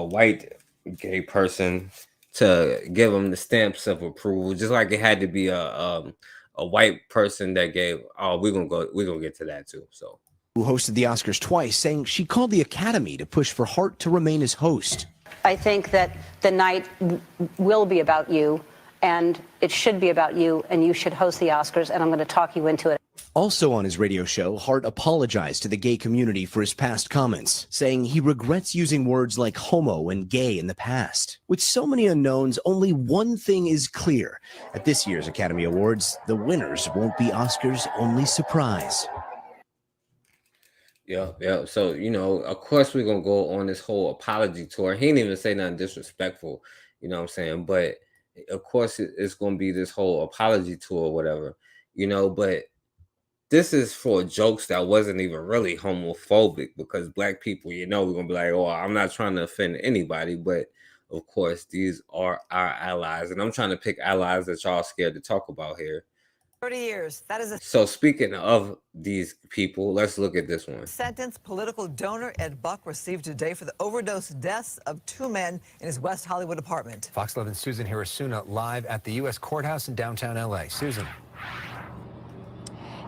white gay person to give him the stamps of approval, just like it had to be a white person that gave. Oh, we're gonna get to that too. So. Who hosted the Oscars twice, saying she called the Academy to push for Hart to remain as host. I think that the night will be about you, and it should be about you, and you should host the Oscars, and I'm going to talk you into it. Also on his radio show, Hart apologized to the gay community for his past comments, saying he regrets using words like homo and gay in the past. With so many unknowns, only one thing is clear. At this year's Academy Awards, the winners won't be Oscars' only surprise. Yeah. So, you know, of course we're gonna go on this whole apology tour. He didn't even say nothing disrespectful, you know what I'm saying? But of course it's gonna be this whole apology tour or whatever, you know, but this is for jokes that wasn't even really homophobic, because black people, you know, we're gonna be like, oh, I'm not trying to offend anybody, but of course these are our allies, and I'm trying to pick allies that y'all scared to talk about here. 30 years. That is a So speaking of these people, let's look at this one. sentence political donor Ed Buck received today for the overdose deaths of 2 men in his West Hollywood apartment. Fox 11's Susan Hirasuna live at the U.S. Courthouse in downtown L.A. Susan.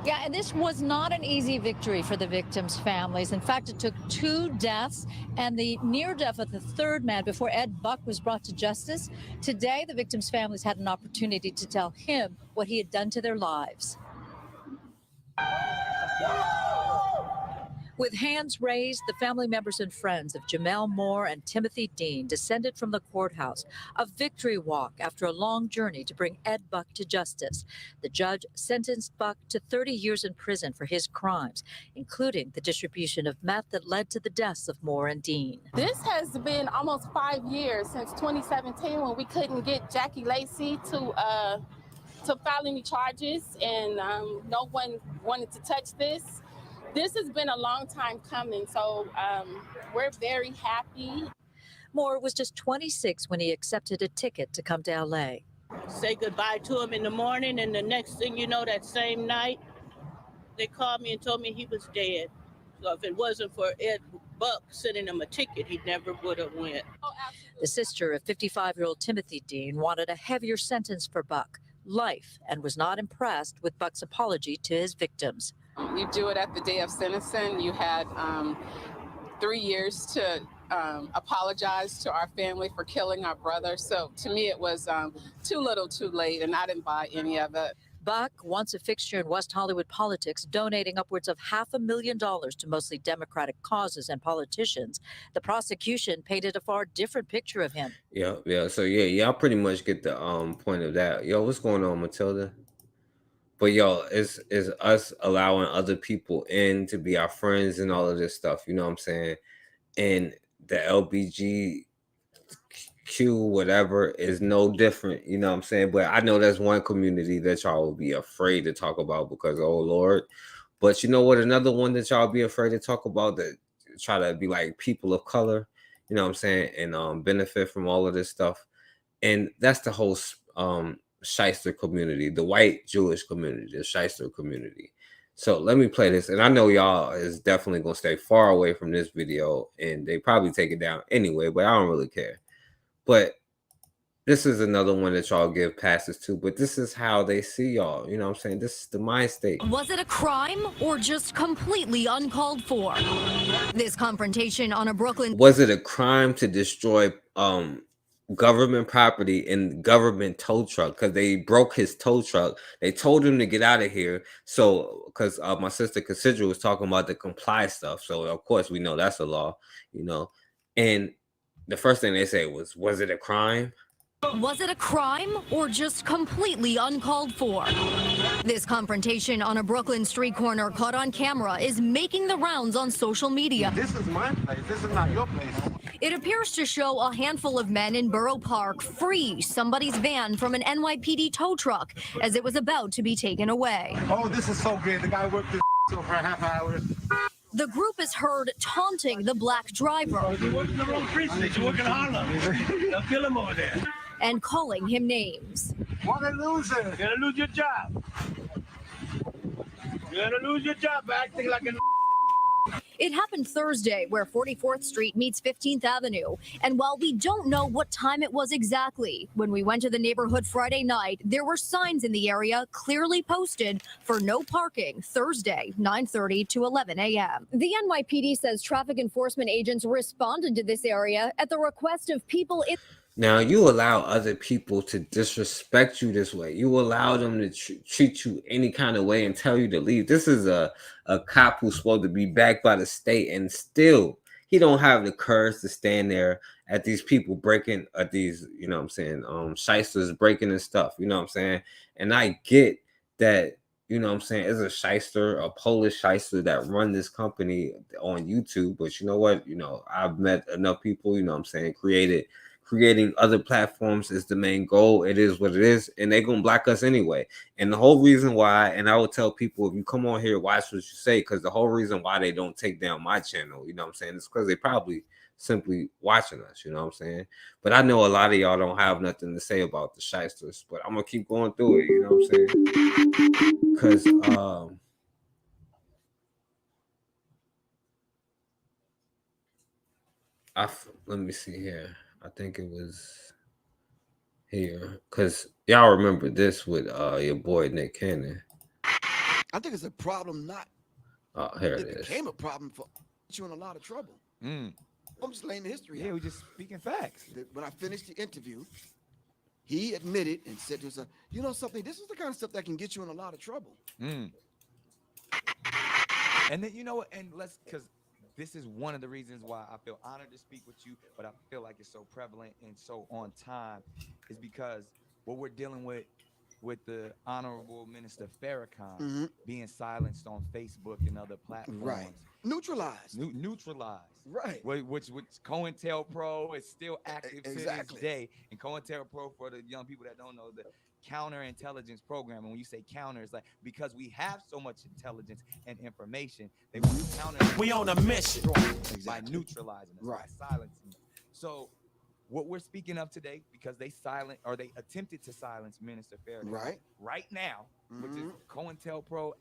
Yeah, and this was not an easy victory for the victims' families. In fact, it took 2 deaths and the near death of the 3rd man before Ed Buck was brought to justice. Today, the victims' families had an opportunity to tell him what he had done to their lives. With hands raised, the family members and friends of Jamel Moore and Timothy Dean descended from the courthouse, a victory walk after a long journey to bring Ed Buck to justice. The judge sentenced Buck to 30 years in prison for his crimes, including the distribution of meth that led to the deaths of Moore and Dean. This has been almost 5 years since 2017 when we couldn't get Jackie Lacey to file any charges, and no one wanted to touch this. This has been a long time coming, so we're very happy. Moore was just 26 when he accepted a ticket to come to L.A. Say goodbye to him in the morning, and the next thing you know, that same night, they called me and told me he was dead. So if it wasn't for Ed Buck sending him a ticket, he never would have went. The sister of 55-year-old Timothy Dean wanted a heavier sentence for Buck, life, and was not impressed with Buck's apology to his victims. You do it at the day of sentencing. You had 3 years to apologize to our family for killing our brother. So to me, it was too little too late, and I didn't buy any of it. Buck, once a fixture in West Hollywood politics, donating upwards of $500,000 to mostly Democratic causes and politicians. The prosecution painted a far different picture of him. Yeah. So y'all pretty much get the point of that. Yo, what's going on, Matilda? But yo, it's us allowing other people in to be our friends and all of this stuff. You know what I'm saying? And the LBGQ whatever is no different. You know what I'm saying? But I know there's one community that y'all will be afraid to talk about because, oh Lord. But you know what? Another one that y'all be afraid to talk about, that try to be like people of color. You know what I'm saying? And benefit from all of this stuff. And that's the whole Shyster community, the white Jewish community, the Shyster community. So let me play this, and I know y'all is definitely gonna stay far away from this video, and they probably take it down anyway, but I don't really care. But this is another one that y'all give passes to, but this is how they see y'all. You know what I'm saying? This is the mind state. Was it a crime or just completely uncalled for? This confrontation on a Brooklyn. Was it a crime to destroy government property in government tow truck? Because they broke his tow truck. They told him to get out of here. So because my sister Cassandra was talking about the comply stuff. So of course we know that's a law, you know. And the first thing they say was it a crime? Was it a crime or just completely uncalled for? This confrontation on a Brooklyn street corner caught on camera is making the rounds on social media. This is my place. This is not your place. It appears to show a handful of men in Borough Park free somebody's van from an NYPD tow truck as it was about to be taken away. Oh, this is so good. The guy worked this for a half hour. The group is heard taunting the black driver. You work in the wrong precinct. You work in Harlem. They'll kill him over there. And calling him names. What a loser. You're gonna lose your job. You're gonna lose your job acting like an. It happened Thursday where 44th Street meets 15th Avenue. And while we don't know what time it was exactly, when we went to the neighborhood Friday night, there were signs in the area clearly posted for no parking Thursday, 9:30 to 11 a.m. The NYPD says traffic enforcement agents responded to this area at the request of people in. Now, you allow other people to disrespect you this way. You allow them to treat you any kind of way and tell you to leave. This is a cop who's supposed to be backed by the state, and still he don't have the courage to stand there at these people breaking, at these, you know what I'm saying, shysters breaking and stuff, you know what I'm saying? And I get that, you know what I'm saying, it's a shyster, a Polish shyster that run this company on YouTube. But you know what? You know, I've met enough people, you know what I'm saying, creating other platforms is the main goal. It is what it is, and they're gonna block us anyway. And the whole reason why, and I would tell people, if you come on here, watch what you say, because the whole reason why they don't take down my channel, you know what I'm saying, it's because they probably simply watching us, you know what I'm saying? But I know a lot of y'all don't have nothing to say about the shysters, but I'm gonna keep going through it, you know what I'm saying? Because let me see here. I think it was here, because y'all remember this with your boy Nick Cannon. I think it's a problem. Not here it it is. became a problem for you in a lot of trouble. I'm just laying the history. Yeah, we're just speaking facts. When I finished the interview, he admitted and said to us, "You know something? This is the kind of stuff that can get you in a lot of trouble." And then, you know what? And let's, because this is one of the reasons why I feel honored to speak with you, but I feel like it's so prevalent and so on time, is because what we're dealing with the Honorable Minister Farrakhan being silenced on Facebook and other platforms. Right. Neutralized. Neutralized. Right. Which COINTELPRO is still active to this Exactly. day. And COINTELPRO, for the young people that don't know, the counterintelligence program. And when you say counter, it's like, because we have so much intelligence and information, they want to counter. We on a mission. By neutralizing us, Right. by silencing us. So what we're speaking of today, because they attempted to silence Minister Farrakhan right now, which is COINTELPRO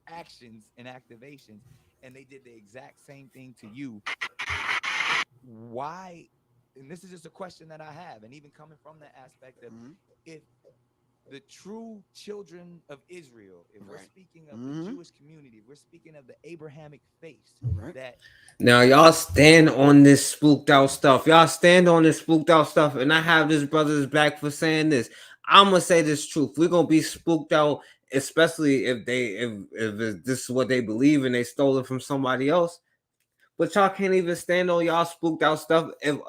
actions and activations, and they did the exact same thing to you. Why? And this is just a question that I have, and even coming from the aspect of if the true children of Israel, if we're speaking of the Jewish community, if we're speaking of the Abrahamic faith, that Now y'all stand on this spooked out stuff. Y'all stand on this spooked out stuff, and I have this brother's back for saying this. I'm gonna say this truth. We're gonna be spooked out, especially if this is what they believe and they stole it from somebody else. But y'all can't even stand on y'all spooked out stuff if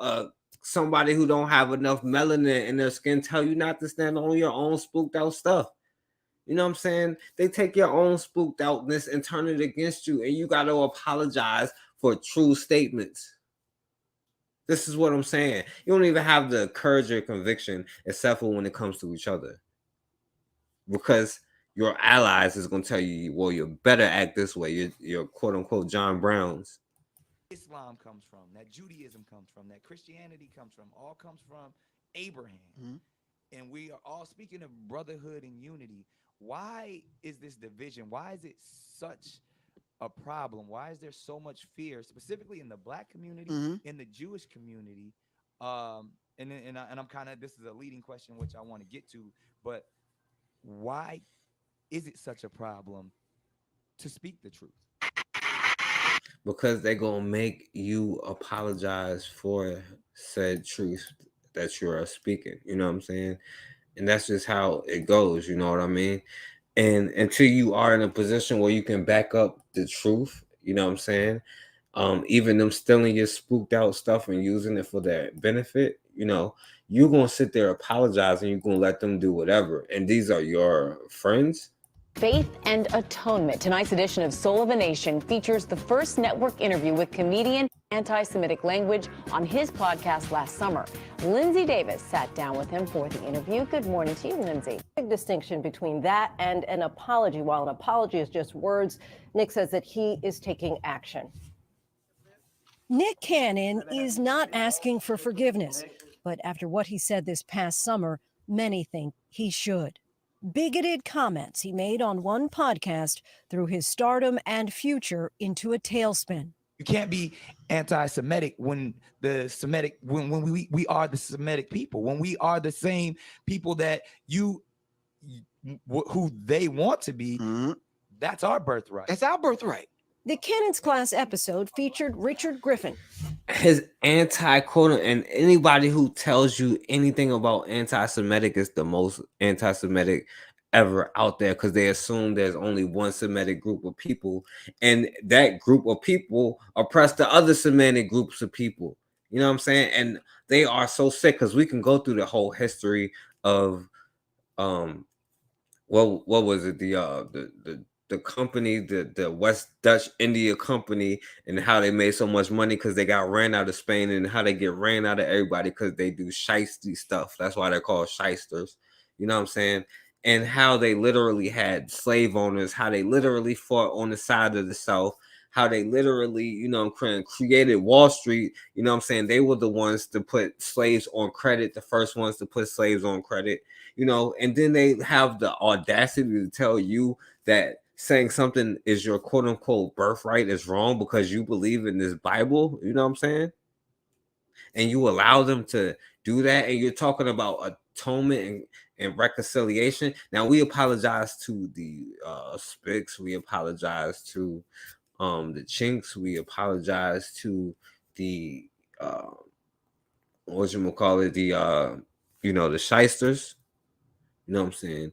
somebody who don't have enough melanin in their skin tell you not to stand on your own spooked out stuff. You know what I'm saying? They take your own spooked outness and turn it against you, and you got to apologize for true statements. This is what I'm saying. You don't even have the courage or conviction, except for when it comes to each other. Because your allies is going to tell you, well, you better act this way. You're quote unquote John Browns. Islam comes from, that Judaism comes from, that Christianity comes from, all comes from Abraham. And we are all speaking of brotherhood and unity. Why is this division? Why is it such a problem? Why is there so much fear, specifically in the Black community, in the Jewish community, I'm kind of, this is a leading question which I want to get to, but why is it such a problem to speak the truth? Because they're gonna make you apologize for said truth that you are speaking. You know what I'm saying? And that's just how it goes. You know what I mean? And until you are in a position where you can back up the truth, you know what I'm saying? Even them stealing your spooked out stuff and using it for their benefit, you know, you're gonna sit there apologizing. You're gonna let them do whatever. And these are your friends. Faith and Atonement. Tonight's edition of Soul of a Nation features the first network interview with comedian anti-Semitic language on his podcast last summer. Lindsay Davis sat down with him for the interview. Good morning to you, Lindsay. Big distinction between that and an apology. While an apology is just words, Nick says that he is taking action. Nick Cannon is not asking for forgiveness, but after what he said this past summer, many think he should. Bigoted comments he made on one podcast threw his stardom and future into a tailspin. You can't be anti-Semitic when the Semitic, when we are the Semitic people, when we are the same people that who they want to be. That's our birthright. That's our birthright. The Cannon's Class episode featured Richard Griffin. His anti-quote, and anybody who tells you anything about anti-Semitic is the most anti-Semitic ever out there, because they assume there's only one Semitic group of people, and that group of people oppress the other Semitic groups of people. You know what I'm saying? And they are so sick, because we can go through the whole history of what was it, the company, the West Dutch India Company, and how they made so much money because they got ran out of Spain, and how they get ran out of everybody because they do shiesty stuff. That's why they're called shysters. You know what I'm saying? And how they literally had slave owners, how they literally fought on the side of the South, how they literally, you know, created Wall Street. You know what I'm saying? They were the ones to put slaves on credit, the first ones to put slaves on credit, you know, and then they have the audacity to tell you that saying something is your quote unquote birthright is wrong because you believe in this Bible. You know what I'm saying? And you allow them to do that. And you're talking about atonement and reconciliation. Now, we apologize to the Spics. We apologize to the Chinks. We apologize to the the shysters. You know what I'm saying?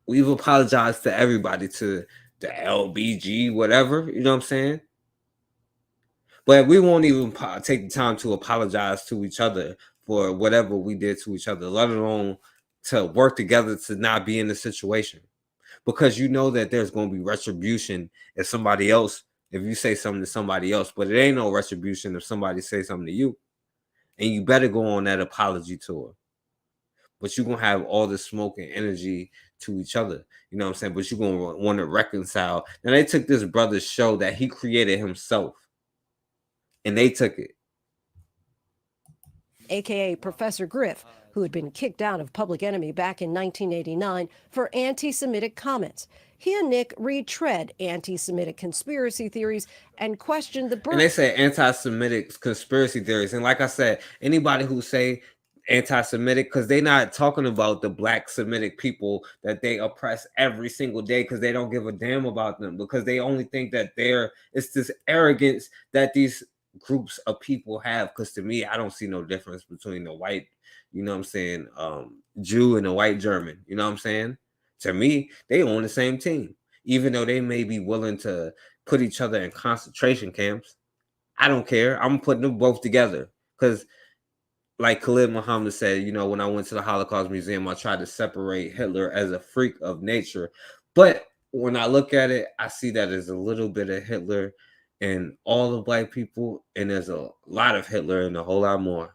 We've apologized to everybody, to the LBG, whatever, you know what I'm saying? But we won't even take the time to apologize to each other for whatever we did to each other, let alone to work together to not be in the situation. Because you know that there's going to be retribution if you say something to somebody else, but it ain't no retribution if somebody says something to you. And you better go on that apology tour. But you're going to have all the smoke and energy to each other. You know what I'm saying? But you're going to want to reconcile. Now, they took this brother's show that he created himself, and they took it. AKA Professor Griff, who had been kicked out of Public Enemy back in 1989 for anti-Semitic comments. He and Nick retread anti-Semitic conspiracy theories and questioned the birth. And they say anti-Semitic conspiracy theories. And like I said, anybody who say anti-Semitic, because they're not talking about the Black Semitic people that they oppress every single day, because they don't give a damn about them, because they only think that it's this arrogance that these groups of people have. Because to me, I don't see no difference between the white, you know what I'm saying, Jew and the white German. You know what I'm saying? To me, they own the same team, even though they may be willing to put each other in concentration camps. I don't care. I'm putting them both together, because like Khalid Muhammad said, you know, when I went to the Holocaust Museum, I tried to separate Hitler as a freak of nature. But when I look at it, I see that there's a little bit of Hitler in all the Black people, and there's a lot of Hitler and a whole lot more.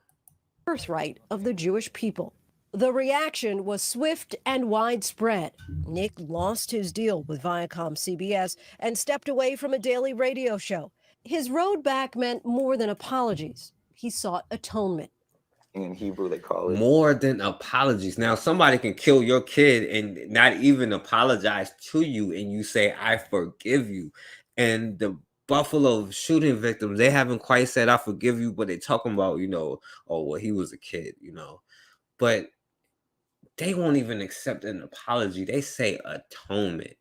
Birthright of the Jewish people. The reaction was swift and widespread. Nick lost his deal with Viacom CBS and stepped away from a daily radio show. His road back meant more than apologies. He sought atonement. In Hebrew, they call it more than apologies. Now, somebody can kill your kid and not even apologize to you, and you say, I forgive you. And the Buffalo shooting victims, they haven't quite said I forgive you, but they talking about, oh well, he was a kid, but they won't even accept an apology. They say atonement.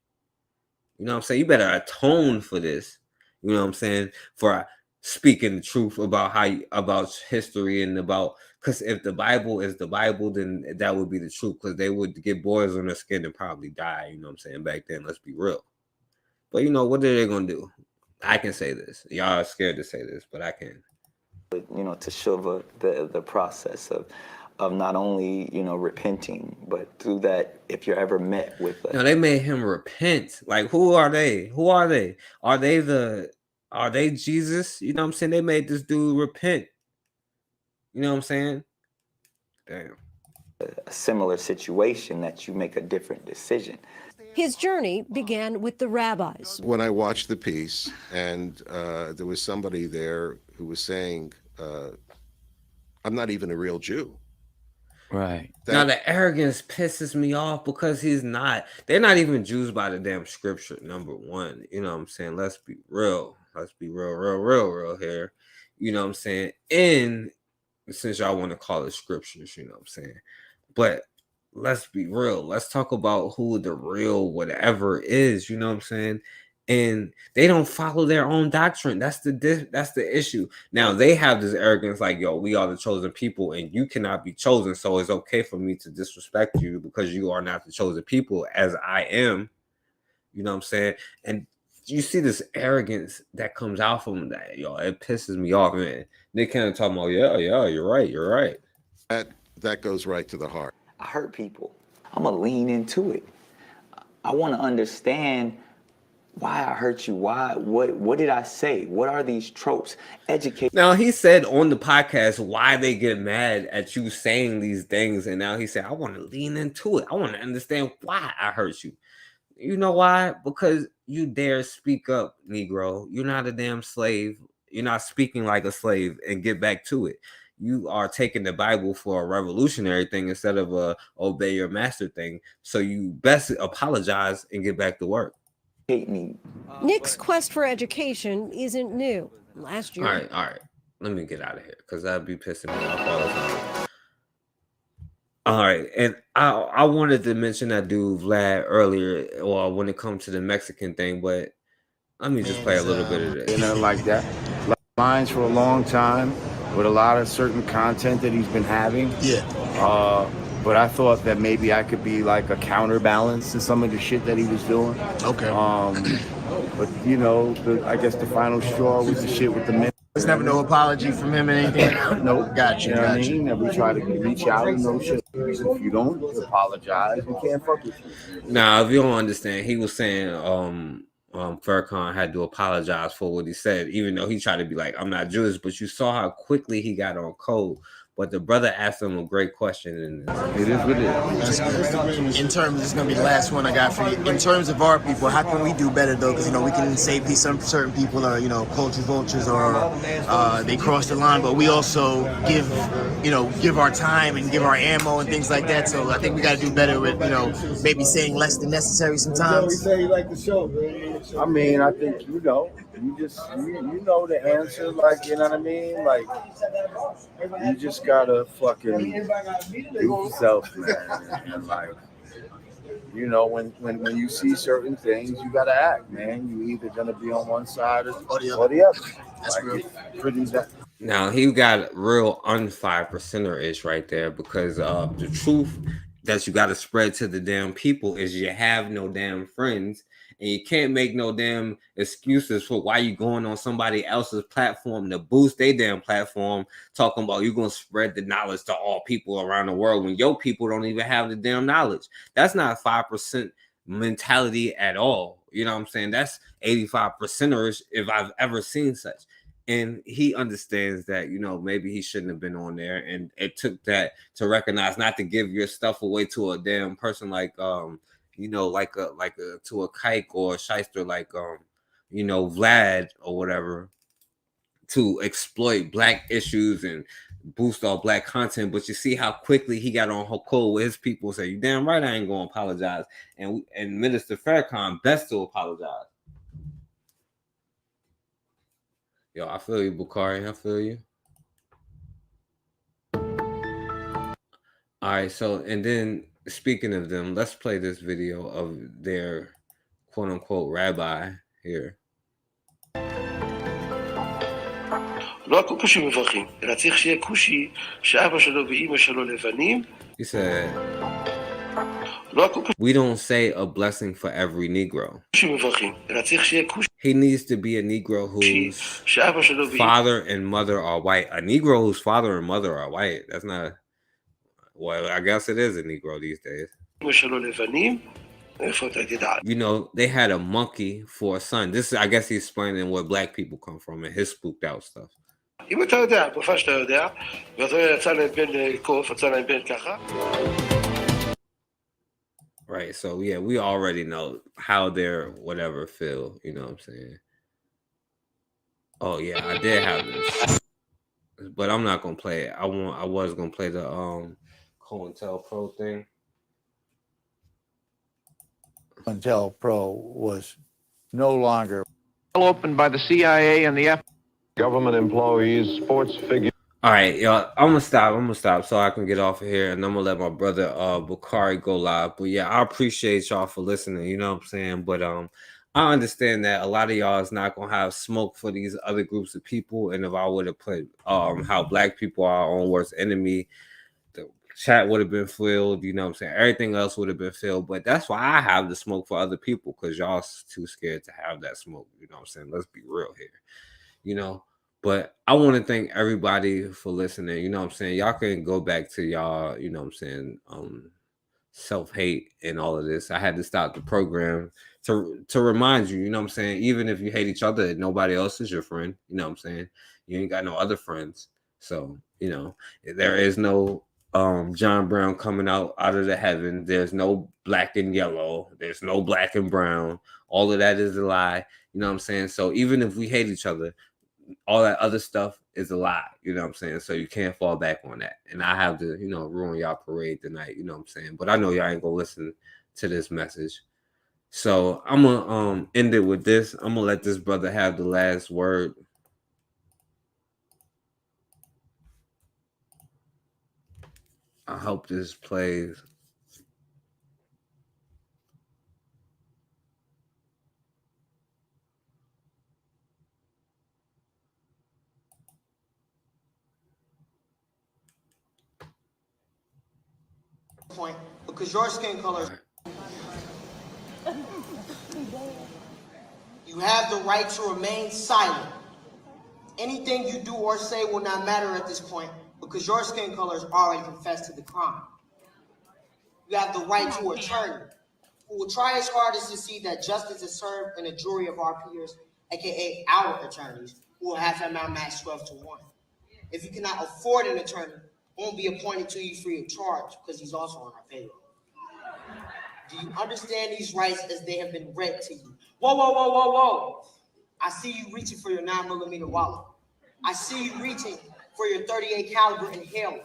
You know what I'm saying? You better atone for this. You know what I'm saying? For speaking the truth about about history and about, because if the Bible is the Bible, then that would be the truth, because they would get boils on their skin and probably die. You know what I'm saying? Back then, let's be real. But what are they gonna do? I can say this. Y'all are scared to say this, but I can. Teshuvah, the process of not only repenting, but through that, if you're ever met with No, they made him repent. Like, who are they? Who are they? Are they Jesus? You know what I'm saying? They made this dude repent. You know what I'm saying? Damn. a similar situation, that you make a different decision. His journey began with the rabbis. When I watched the piece, and there was somebody there who was saying, I'm not even a real Jew. Right. Now the arrogance pisses me off, because he's not. They're not even Jews by the damn scripture, number one. You know what I'm saying? Let's be real. Let's be real here. You know what I'm saying? And since y'all want to call it scriptures, you know what I'm saying? But let's be real. Let's talk about who the real whatever is, you know what I'm saying? And they don't follow their own doctrine. That's the issue. Now they have this arrogance, like, yo, we are the chosen people and you cannot be chosen. So it's okay for me to disrespect you because you are not the chosen people as I am. You know what I'm saying? And you see this arrogance that comes out from that, yo. It pisses me off, man. Nick Cannon talking about, yeah, you're right. That goes right to the heart. I hurt people. I'm gonna lean into it. I want to understand why I hurt you. What did I say? What are these tropes? Educate. Now he said on the podcast why they get mad at you saying these things, and now he said, I want to lean into it. I want to understand why I hurt you. You know why? Because you dare speak up, Negro. You're not a damn slave. You're not speaking like a slave, and get back to it. You are taking the Bible for a revolutionary thing instead of a obey your master thing. So you best apologize and get back to work. Nick's quest for education isn't new. Last year. All right. Let me get out of here, because that'd be pissing me off all the time. All right, and I wanted to mention that dude Vlad earlier, or when it comes to the Mexican thing, but let me just play a little bit of this. Nothing like that. Lines for a long time with a lot of certain content that he's been having. Yeah. But I thought that maybe I could be like a counterbalance to some of the shit that he was doing. Okay. But I guess the final straw was the shit with the men. There's never no apology from him or anything? Nope. Gotcha. You know what I mean? And we try to reach out and no shit. If you don't apologize, we can't fuck with you. Now, if you don't understand, he was saying Farrakhan had to apologize for what he said, even though he tried to be like, I'm not Jewish, but you saw how quickly he got on code. But the brother asked him a great question, and it is what it is. In terms, this is gonna be the last one I got for you. In terms of our people, how can we do better though? Because we can say some certain people are culture vultures, or they cross the line, but we also give our time and give our ammo and things like that. So I think we got to do better with maybe saying less than necessary sometimes. Say you like the show, man. I mean, I think you know the answer, like, you know what I mean? Like, you just gotta fucking do yourself, man. And like, when you see certain things, you gotta act, man. You either gonna be on one side or the other. That's real. Pretty that. Now he got real un-5%er-ish right there, because the truth that you got to spread to the damn people is you have no damn friends. And you can't make no damn excuses for why you going on somebody else's platform to boost their damn platform, talking about you going to spread the knowledge to all people around the world when your people don't even have the damn knowledge. That's not 5% mentality at all. You know what I'm saying? That's 85%ers if I've ever seen such. And he understands that, maybe he shouldn't have been on there. And it took that to recognize not to give your stuff away to a damn person like, like to a kike or a shyster like Vlad or whatever, to exploit black issues and boost all black content. But you see how quickly he got on code with his people, say, you damn right I ain't gonna apologize. And Minister Farrakhan best to apologize. Yo, I feel you, Bakari. I feel you. All right, so and then speaking of them, let's play this video of their quote unquote rabbi here. לא הכל כושים מברכים, אלא צריך שיהיה כושי שאבא שלו ואימא שלו לבנים. He said, we don't say a blessing for every Negro. He needs to be a Negro whose father and mother are white. A Negro whose father and mother are white. That's not, well, I guess it is a Negro these days. You know, they had a monkey for a son. This is, I guess he's explaining where black people come from and his spooked out stuff. אם אתה יודע, בפעם שאתה יודע, ואתה יצא להם בין קוף, יצא להם בין ככה. Right, so yeah, we already know how their whatever feel, you know what I'm saying? Oh yeah, I did have this. But I'm not gonna play it. I was gonna play the COINTELPRO thing. COINTELPRO was no longer opened by the CIA and the FBI. Government employees, sports figures. All right, y'all. I'm gonna stop so I can get off of here, and I'm gonna let my brother Bakari go live. But yeah, I appreciate y'all for listening. You know what I'm saying? But I understand that a lot of y'all is not gonna have smoke for these other groups of people. And if I would have put how black people are our own worst enemy, the chat would have been filled. You know what I'm saying? Everything else would have been filled. But that's why I have the smoke for other people, because y'all too scared to have that smoke. You know what I'm saying? Let's be real here. You know. But I want to thank everybody for listening. You know what I'm saying? Y'all can go back to y'all, you know what I'm saying, self-hate and all of this. I had to stop the program to remind you, you know what I'm saying? Even if you hate each other, nobody else is your friend. You know what I'm saying? You ain't got no other friends. So, you know, there is no John Brown coming out of the heaven. There's no black and yellow. There's no black and brown. All of that is a lie. You know what I'm saying? So even if we hate each other, all that other stuff is a lie, you know what I'm saying? So you can't fall back on that. And I have to, you know, ruin y'all parade tonight, you know what I'm saying? But I know y'all ain't gonna listen to this message. So I'm gonna end it with this. I'm gonna let this brother have the last word. I hope this plays. Point because your skin color is you have the right to remain silent. Anything you do or say will not matter at this point because your skin color is already confessed to the crime. You have the right to an attorney who will try his hardest to see that justice is served in a jury of our peers, aka our attorneys, who will have them outmatched 12-1. If you cannot afford an attorney, won't be appointed to you free of charge because he's also on our payroll. Do you understand these rights as they have been read to you? Whoa, whoa, whoa, whoa, whoa. I see you reaching for your 9mm wallet. I see you reaching for your 38 caliber inhaler.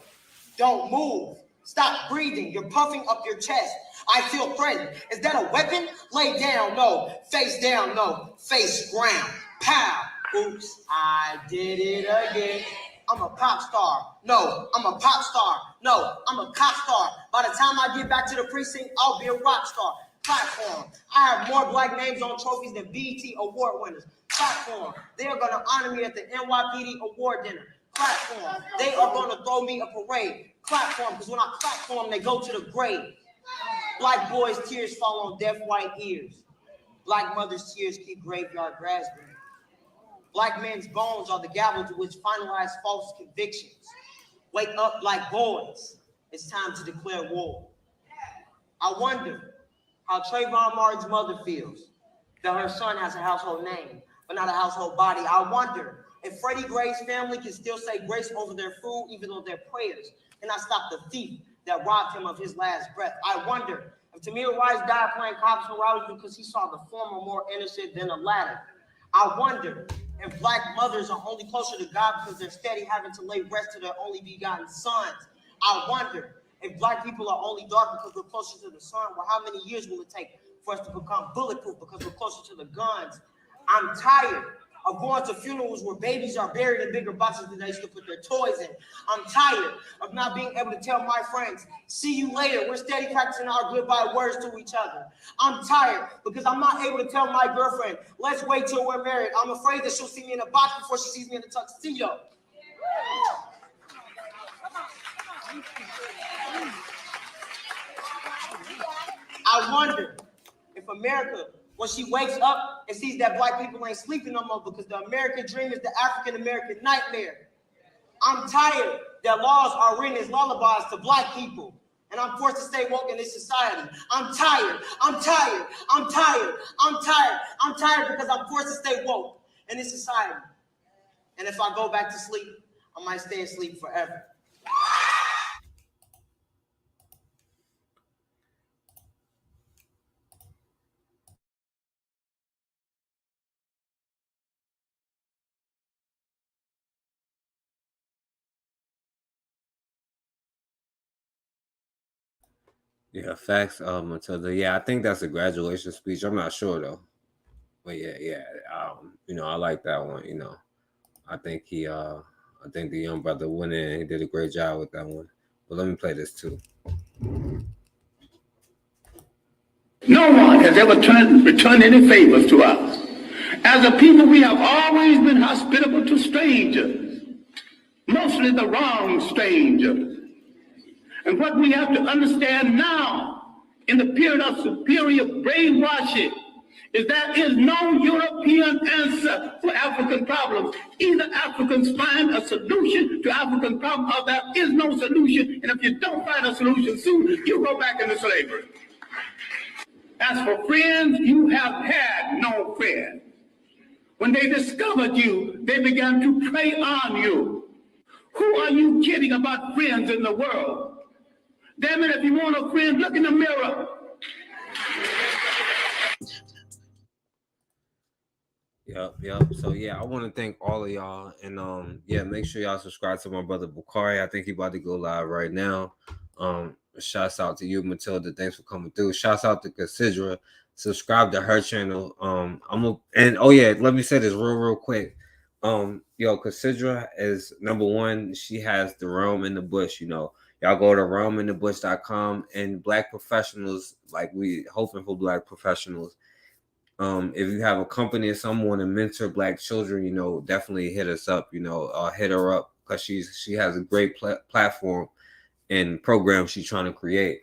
Don't move. Stop breathing. You're puffing up your chest. I feel threatened. Is that a weapon? Lay down, no. Face down, no. Face ground. Pow. Oops, I did it again. I'm a pop star. No, I'm a pop star. No, I'm a cop star. By the time I get back to the precinct, I'll be a rock star. Platform. I have more black names on trophies than BET award winners. Platform. They are going to honor me at the NYPD award dinner. Platform. They are going to throw me a parade. Platform. Because when I platform, they go to the grave. Black boys' tears fall on deaf white ears. Black mothers' tears keep graveyard grass green. Black men's bones are the gavel to which finalize false convictions. Wake up like boys. It's time to declare war. I wonder how Trayvon Martin's mother feels that her son has a household name, but not a household body. I wonder if Freddie Gray's family can still say grace over their food, even though their prayers cannot stop the thief that robbed him of his last breath. I wonder if Tamir Rice died playing cops and robbers because he saw the former more innocent than the latter. I wonder if black mothers are only closer to God because they're steady having to lay rest to their only begotten sons. I wonder if black people are only dark because we're closer to the sun. Well, how many years will it take for us to become bulletproof because we're closer to the guns? I'm tired of going to funerals where babies are buried in bigger boxes than they used to put their toys in. I'm tired of not being able to tell my friends, see you later. We're steady practicing our goodbye words to each other. I'm tired because I'm not able to tell my girlfriend, let's wait till we're married. I'm afraid that she'll see me in a box before she sees me in a tuxedo. I wonder if America, when she wakes up and sees that black people ain't sleeping no more, because the American dream is the African-American nightmare. I'm tired that laws are written as lullabies to black people, and I'm forced to stay woke in this society. I'm tired because I'm forced to stay woke in this society. And if I go back to sleep, I might stay asleep forever. Yeah, facts, Matilda. Yeah, I think that's a graduation speech. I'm not sure though. But yeah. You know, I like that one, you know. I think I think the young brother went in, he did a great job with that one. But let me play this too. No one has ever returned any favors to us. As a people, we have always been hospitable to strangers, mostly the wrong strangers. And what we have to understand now, in the period of superior brainwashing, is there is no European answer for African problems. Either Africans find a solution to African problems, or there is no solution. And if you don't find a solution soon, you go back into slavery. As for friends, you have had no friends. When they discovered you, they began to prey on you. Who are you kidding about friends in the world? Damn it, if you want a friend, look in the mirror. Yep. So yeah, I want to thank all of y'all, and yeah, make sure y'all subscribe to my brother Bukari. I think he about to go live right now. Shouts out to you, Matilda. Thanks for coming through. Shouts out to Casidra. Subscribe to her channel. Oh yeah, let me say this real quick. Casidra is number one. She has the Realm in the Bush. You know, y'all go to realminthebush.com, and black professionals, like we hoping for black professionals. If you have a company or someone to mentor black children, you know, definitely hit us up. You know, hit her up, because she has a great platform and program she's trying to create.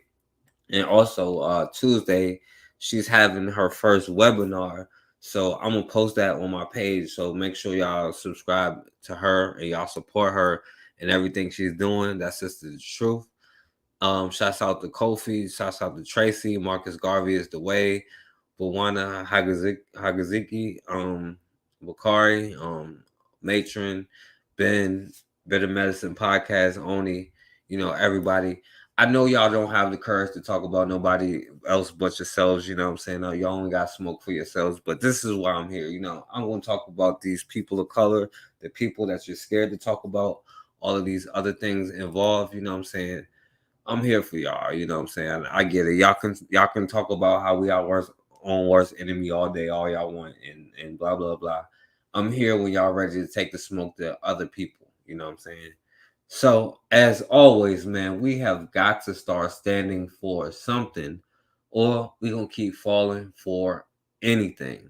And also Tuesday, she's having her first webinar. So I'm gonna post that on my page. So make sure y'all subscribe to her and y'all support her and everything she's doing. That's just the truth. Shouts out to Kofi. Shouts out to Tracy. Marcus Garvey is the way. Bawana Hagaziki, Bakari, Matron, Ben, Better Medicine Podcast, Oni, you know, everybody. I know y'all don't have the courage to talk about nobody else but yourselves, you know what I'm saying? No, y'all only got smoke for yourselves, but this is why I'm here. You know, I'm going to talk about these people of color, the people that you're scared to talk about, all of these other things involved, you know what I'm saying? I'm here for y'all, you know what I'm saying? I get it. Y'all can talk about how we are worst enemy all day, all y'all want, and blah blah blah. I'm here when y'all ready to take the smoke to other people, you know what I'm saying? So as always, man, we have got to start standing for something, or we're gonna keep falling for anything.